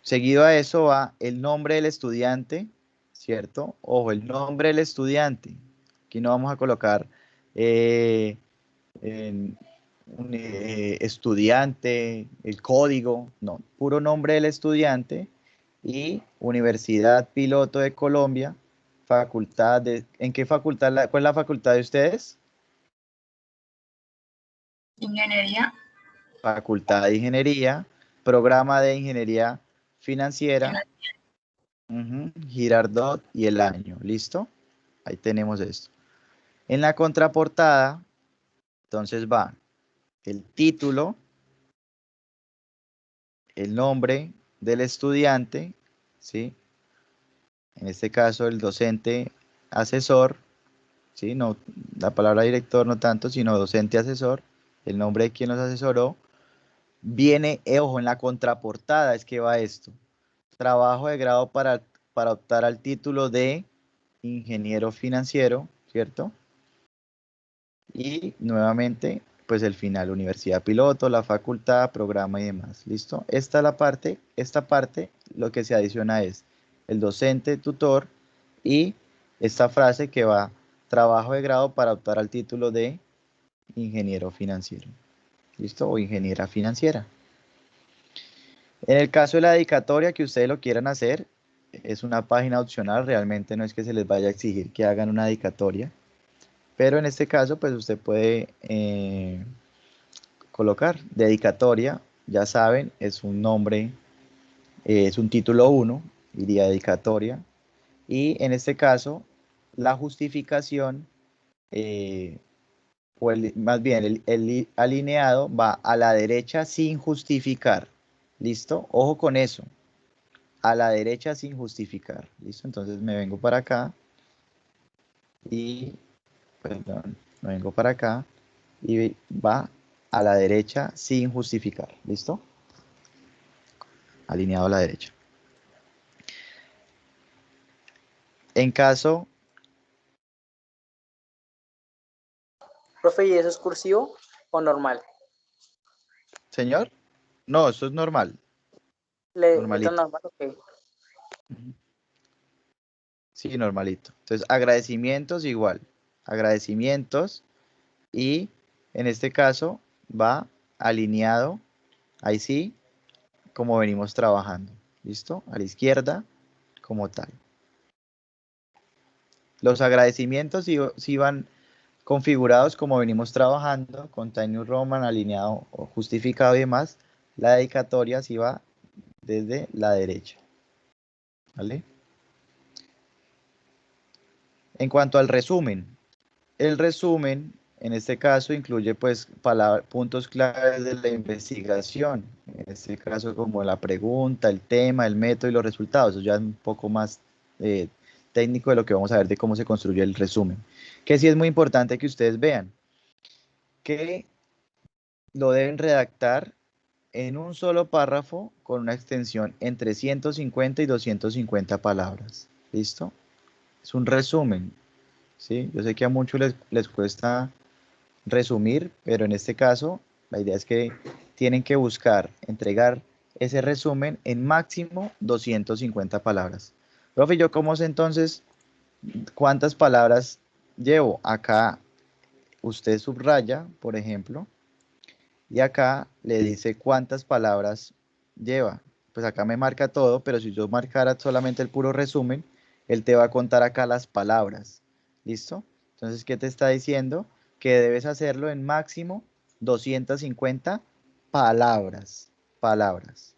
Seguido a eso va el nombre del estudiante, ¿cierto? Ojo, el nombre del estudiante. Aquí no vamos a colocar un estudiante, el código, no, puro nombre del estudiante y Universidad Piloto de Colombia, facultad de, ¿en qué facultad, cuál es la facultad de ustedes? Ingeniería. Facultad de Ingeniería, programa de Ingeniería Financiera, Girardot y el año, ¿listo? Ahí tenemos esto. En la contraportada, entonces va el título, el nombre del estudiante, ¿sí? En este caso el docente asesor, ¿sí? No, la palabra director no tanto, sino docente asesor, el nombre de quien los asesoró. Viene, ojo, en la contraportada es que va esto. Trabajo de grado para optar al título de ingeniero financiero, ¿cierto? Y nuevamente, pues el final, universidad piloto, la facultad, programa y demás. ¿Listo? Esta parte, lo que se adiciona es el docente tutor y esta frase que va, trabajo de grado para optar al título de ingeniero financiero. ¿Listo? O ingeniera financiera. En el caso de la dedicatoria que ustedes lo quieran hacer, es una página opcional, realmente no es que se les vaya a exigir que hagan una dedicatoria. Pero en este caso, pues usted puede colocar dedicatoria, ya saben, es un nombre, es un título 1, iría dedicatoria. Y en este caso, la justificación, o más bien el alineado va a la derecha sin justificar. ¿Listo? Ojo con eso. A la derecha sin justificar. ¿Listo? Entonces me vengo para acá y, perdón, me vengo para acá y va a la derecha sin justificar. ¿Listo? Alineado a la derecha. En caso, Profe, ¿y eso es cursivo o normal? señor, no, eso es normal, Letra normalito. normal, ok. Sí, normalito. Entonces, agradecimientos igual. Agradecimientos y en este caso va alineado, ahí sí, como venimos trabajando. ¿Listo? A la izquierda, como tal. Los agradecimientos sí van configurados como venimos trabajando, con Time New Roman alineado o justificado y demás. La dedicatoria sí va desde la derecha. ¿Vale? En cuanto al resumen, el resumen en este caso incluye pues puntos claves de la investigación, en este caso como la pregunta, el tema, el método y los resultados. Eso ya es un poco más técnico de lo que vamos a ver de cómo se construye el resumen. Que sí es muy importante que ustedes vean que lo deben redactar en un solo párrafo con una extensión entre 150 y 250 palabras. ¿Listo? Es un resumen, ¿sí? Yo sé que a muchos les cuesta resumir, pero en este caso la idea es que tienen que buscar entregar ese resumen en máximo 250 palabras. Profe, ¿yo cómo sé entonces cuántas palabras llevo? Acá usted subraya, por ejemplo, y acá le dice cuántas palabras lleva. pues acá me marca todo, pero si yo marcara solamente el puro resumen, él te va a contar acá las palabras. ¿Listo? Entonces, ¿qué te está diciendo? Que debes hacerlo en máximo 250 palabras. Palabras.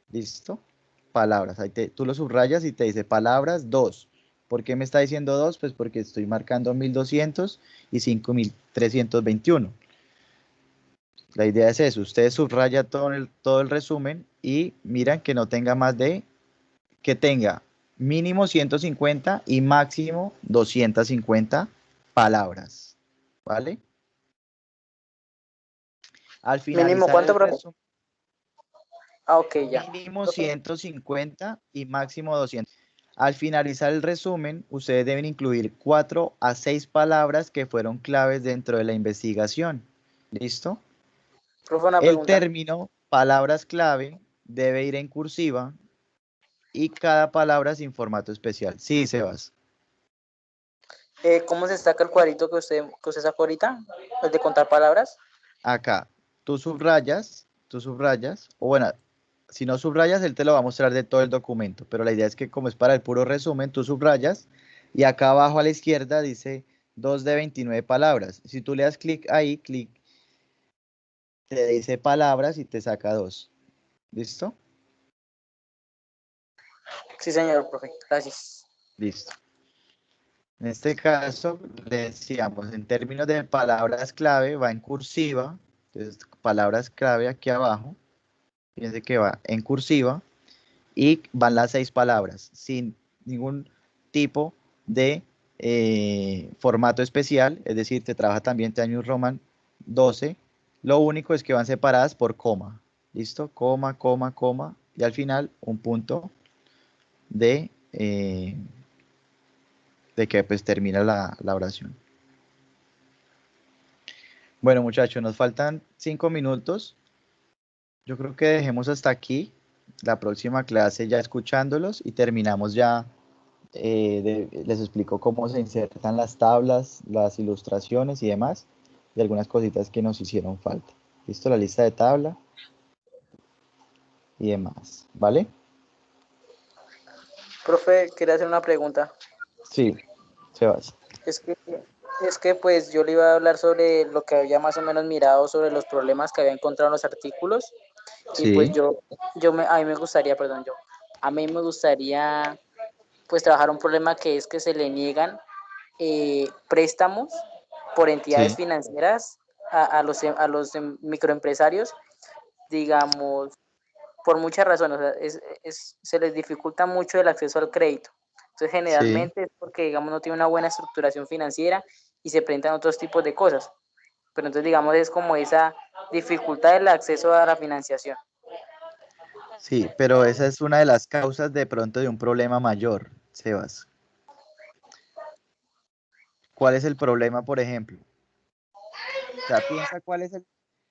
¿Listo? Palabras. Tú lo subrayas y te dice palabras 2. ¿Por qué me está diciendo 2? Pues porque estoy marcando 1200 y 5321. La idea es eso. Ustedes subraya todo el resumen y miran que no tenga más de, que tenga mínimo 150 y máximo 250 palabras. ¿Vale? Al Mínimo, finalizar ¿cuánto, el profe? resumen, Ah, ok, ya. mínimo Profe, 150 y máximo 200. Al finalizar el resumen, ustedes deben incluir 4 a 6 palabras que fueron claves dentro de la investigación. ¿Listo? profe, una El pregunta. término palabras clave debe ir en cursiva y cada palabra sin formato especial. Sí, Sebas. ¿Cómo se saca el cuadrito que usted sacó ahorita? ¿El de contar palabras? Acá, tú subrayas, o bueno, si no subrayas, él te lo va a mostrar de todo el documento, pero la idea es que como es para el puro resumen, tú subrayas y acá abajo a la izquierda dice 2 de 29 palabras. Si tú le das clic ahí, clic, te dice palabras y te saca 2. ¿Listo? Sí, señor, profe. Gracias. Listo. En este caso, le decíamos, en términos de palabras clave, va en cursiva. Entonces, palabras clave aquí abajo. Fíjense que va en cursiva y van las 6 palabras sin ningún tipo de formato especial. Es decir, te trabaja también Times New Roman 12. Lo único es que van separadas por coma. ¿Listo? Coma, coma, coma. Y al final un punto de que pues termina la oración. Bueno, muchachos, nos faltan 5 minutos. Yo creo que dejemos hasta aquí. La próxima clase ya escuchándolos y terminamos ya. Les explico cómo se insertan las tablas, las ilustraciones y demás, y algunas cositas que nos hicieron falta. ¿Listo? La lista de tabla y demás. ¿Vale? Profe, quería hacer una pregunta. Sí, Sebas. Es que, es que pues yo le iba a hablar sobre lo que había más o menos mirado sobre los problemas que había encontrado en los artículos y pues Sí, a mí me gustaría, perdón, a mí me gustaría pues trabajar un problema que es que se le niegan préstamos por entidades sí, financieras a los microempresarios, digamos, por muchas razones. O sea, se les dificulta mucho el acceso al crédito. Entonces, sí. generalmente es porque, digamos, no tiene una buena estructuración financiera y se presentan otros tipos de cosas. Pero entonces, digamos, es como esa dificultad del acceso a la financiación. Sí, pero esa es una de las causas de pronto de un problema mayor, Sebas. ¿Cuál es el problema, por ejemplo? O sea, piensa cuál es el...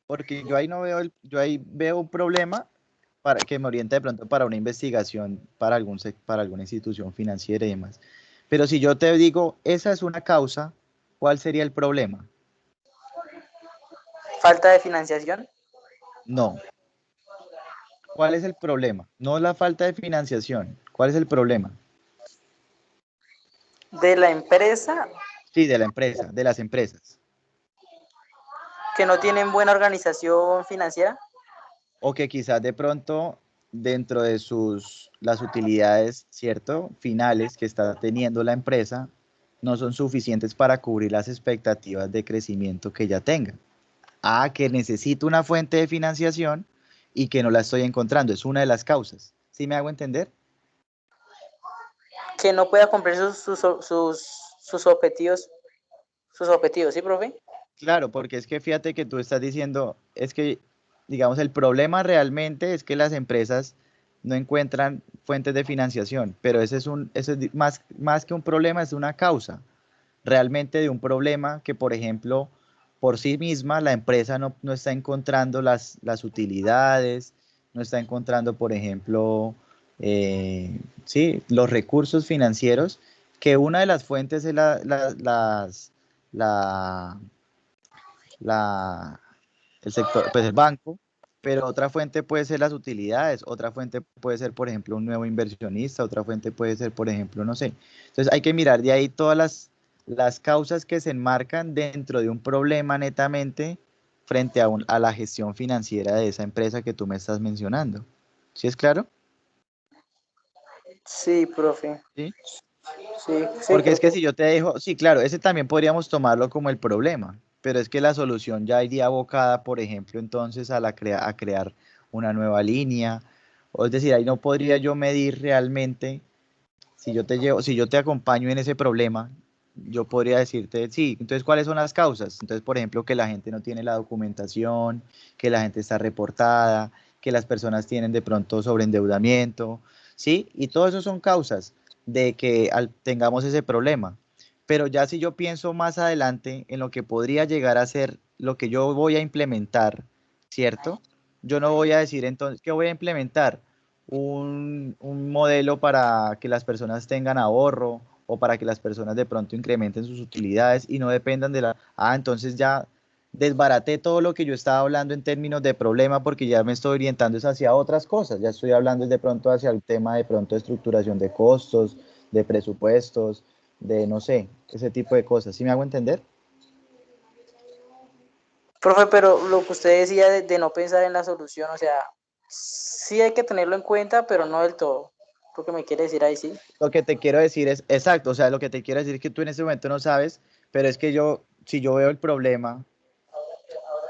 Porque yo ahí no veo, yo ahí veo un problema para que me oriente de pronto para una investigación, para alguna institución financiera y demás. Pero si yo te digo, esa es una causa, ¿cuál sería el problema? Falta de financiación No. ¿Cuál es el problema? No la falta de financiación. ¿Cuál es el problema? de la empresa Sí, de la empresa, de las empresas. que no tienen buena organización financiera. O que quizás de pronto dentro de las utilidades, ¿cierto? Finales que está teniendo la empresa, no son suficientes para cubrir las expectativas de crecimiento que ya tenga. Ah, que necesito una fuente de financiación y que no la estoy encontrando. Es una de las causas. ¿Sí me hago entender? Que no pueda cumplir sus objetivos, ¿sí, profe? Claro, porque es que fíjate que tú estás diciendo, es que, digamos, el problema realmente es que las empresas no encuentran fuentes de financiación, pero ese es más que un problema, es una causa realmente de un problema que, por ejemplo, por sí misma la empresa no está encontrando las utilidades, no está encontrando, por ejemplo, sí, los recursos financieros, que una de las fuentes es la, el sector, pues el banco, pero otra fuente puede ser las utilidades, otra fuente puede ser, por ejemplo, un nuevo inversionista, otra fuente puede ser, por ejemplo, no sé. Entonces hay que mirar de ahí todas las causas que se enmarcan dentro de un problema netamente frente a la gestión financiera de esa empresa que tú me estás mencionando. ¿Sí es claro? Sí, profe. Sí. Sí, sí, Porque creo es que que si yo te dejo, sí, claro, ese también podríamos tomarlo como el problema, pero es que la solución ya iría abocada, por ejemplo, entonces a crear una nueva línea, o es decir, ahí no podría yo medir realmente, si yo te llevo, si yo te acompaño en ese problema, yo podría decirte, sí, entonces, ¿cuáles son las causas? Entonces, por ejemplo, que la gente no tiene la documentación, que la gente está reportada, que las personas tienen de pronto sobreendeudamiento, ¿sí? Y todo eso son causas de que tengamos ese problema. Pero ya si yo pienso más adelante en lo que podría llegar a ser lo que yo voy a implementar, ¿cierto? Yo no voy a decir entonces, ¿qué voy a implementar? Un modelo para que las personas tengan ahorro o para que las personas de pronto incrementen sus utilidades y no dependan de la... Ah, entonces ya desbaraté todo lo que yo estaba hablando en términos de problema porque ya me estoy orientando es hacia otras cosas, ya estoy hablando de pronto hacia el tema de pronto de estructuración de costos, de presupuestos, de no sé, ese tipo de cosas. ¿Sí me hago entender? profe, pero lo que usted decía de no pensar en la solución, o sea, sí hay que tenerlo en cuenta, pero no del todo. ¿Lo que me quiere decir ahí, sí? Lo que te quiero decir es, exacto, o sea, lo que te quiero decir es que tú en ese momento no sabes, pero es que yo, si yo veo el problema,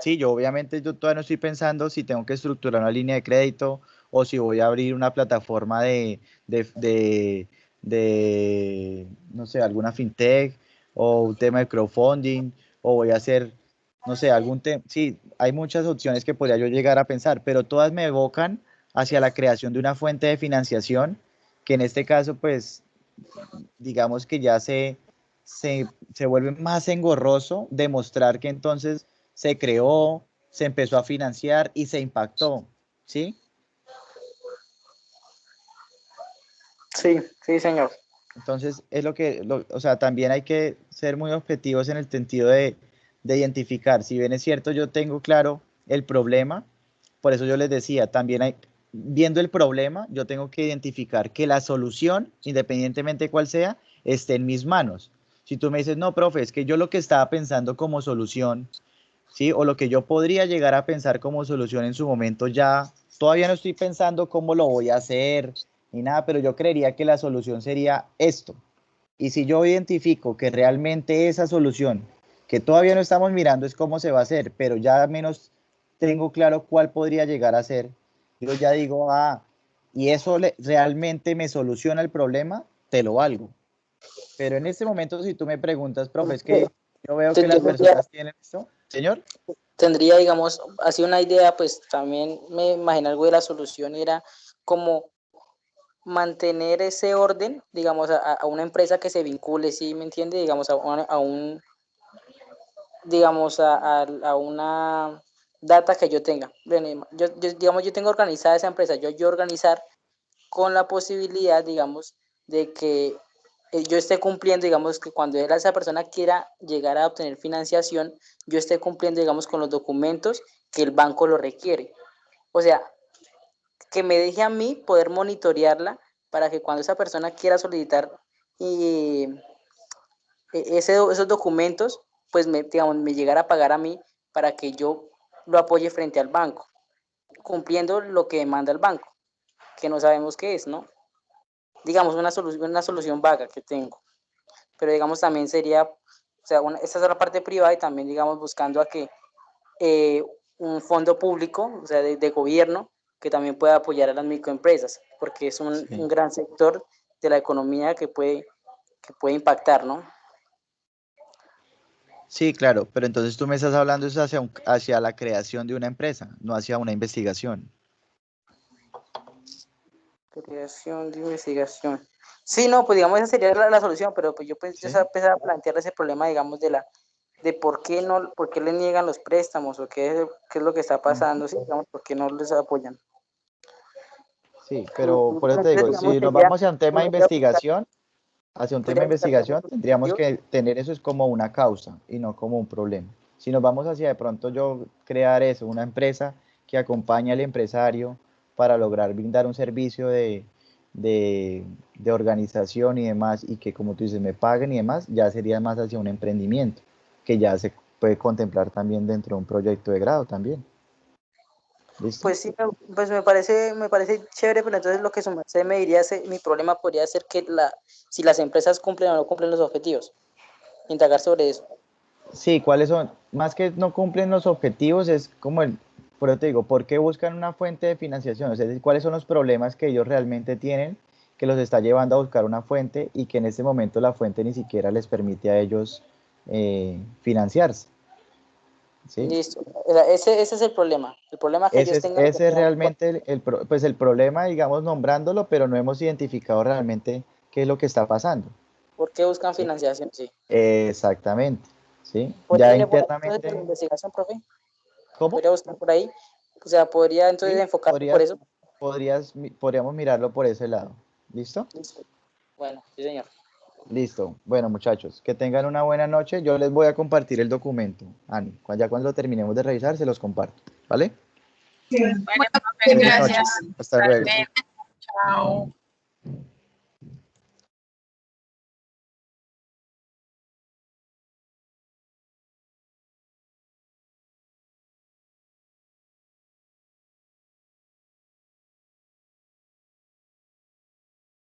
sí, yo obviamente yo todavía no estoy pensando si tengo que estructurar una línea de crédito o si voy a abrir una plataforma de, de, no sé, alguna fintech o un tema de crowdfunding o voy a hacer, no sé, algún tema. Sí, hay muchas opciones que podría yo llegar a pensar, pero todas me evocan hacia la creación de una fuente de financiación que en este caso, pues, digamos que ya se vuelve más engorroso demostrar que entonces se creó, se empezó a financiar y se impactó, ¿sí? Sí, sí, señor. Entonces, es o sea, también hay que ser muy objetivos en el sentido de identificar. Si bien es cierto, yo tengo claro el problema, por eso yo les decía, también viendo el problema, yo tengo que identificar que la solución, independientemente de cuál sea, esté en mis manos. Si tú me dices, no, profe, es que yo lo que estaba pensando como solución, ¿sí? O lo que yo podría llegar a pensar como solución en su momento, ya todavía no estoy pensando cómo lo voy a hacer ni nada, pero yo creería que la solución sería esto. Y si yo identifico que realmente esa solución, que todavía no estamos mirando es cómo se va a hacer, pero ya al menos tengo claro cuál podría llegar a ser, yo ya digo, ah, y eso realmente me soluciona el problema, te lo valgo. Pero en este momento, si tú me preguntas, profe, es que yo veo que Yo las tendría, personas tienen esto, señor. tendría, digamos, así una idea, pues también me imagino algo de la solución era como mantener ese orden, digamos, a una empresa que se vincule, ¿sí me entiende? Digamos, a un digamos, a una data que yo tenga. Digamos, yo tengo organizada esa empresa, yo organizar con la posibilidad, digamos, de que yo esté cumpliendo, digamos, que cuando esa persona quiera llegar a obtener financiación, yo esté cumpliendo, digamos, con los documentos que el banco lo requiere. O sea, que me deje a mí poder monitorearla para que cuando esa persona quiera solicitar y esos documentos, pues digamos, me llegara a pagar a mí para que yo lo apoye frente al banco, cumpliendo lo que demanda el banco, que no sabemos qué es, ¿no? Digamos, una solución vaga que tengo, pero digamos también sería, o sea, esta es la parte privada y también, digamos, buscando a que eh, un fondo público, o sea, de gobierno, que también pueda apoyar a las microempresas, porque es un Sí. gran sector de la economía que puede impactar, ¿no? Sí, claro, pero entonces tú me estás hablando es hacia la creación de una empresa, no hacia una investigación. Creación de investigación. Sí, no, pues digamos esa sería la solución, pero pues yo pues yo ¿Sí? empecé a plantear ese problema, digamos, de por qué no, por qué le niegan los préstamos o qué es lo que está Ujú. pasando, sí, digamos, por qué no les apoyan. Sí, pero por eso te Entonces, digo, digamos, si nos sería vamos a un tema de investigación, hacia un tema de podría buscar investigación, tendríamos yo, que tener eso es como una causa y no como un problema. Si nos vamos hacia de pronto yo crear eso, una empresa, que acompaña al empresario para lograr brindar un servicio de organización y demás, y que como tú dices, me paguen y demás, ya sería más hacia un emprendimiento, que ya se puede contemplar también dentro de un proyecto de grado también. ¿Listo? Pues sí, pues me parece chévere, pero entonces lo que su merced me diría, mi problema podría ser que si las empresas cumplen o no cumplen los objetivos, indagar sobre eso. Sí, ¿cuáles son? Más que no cumplen los objetivos, es como por eso te digo, ¿por qué buscan una fuente de financiación? Es decir, ¿cuáles son los problemas que ellos realmente tienen que los está llevando a buscar una fuente y que en este momento la fuente ni siquiera les permite a ellos financiarse? ¿Sí? Listo. O sea, ese es el problema. El problema que ellos tengan. Ese es realmente pues el problema, digamos, nombrándolo, pero no hemos identificado realmente qué es lo que está pasando. ¿Por qué buscan ¿Sí? financiación? Sí. Exactamente, ¿sí? ¿Podría Ya ir por ahí entonces por la internamente, investigación, profe? ¿cómo? ¿Podría buscar por ahí? O sea, ¿podría entonces Sí, enfocarme por eso? podríamos mirarlo por ese lado. ¿Listo? Listo. Bueno, sí, señor. Listo. Bueno, muchachos, que tengan una buena noche. Yo les voy a compartir el documento. Ani, ya cuando lo terminemos de revisar, se los comparto. ¿Vale? Bueno, profe, Felices gracias. noches. Hasta luego. Chao.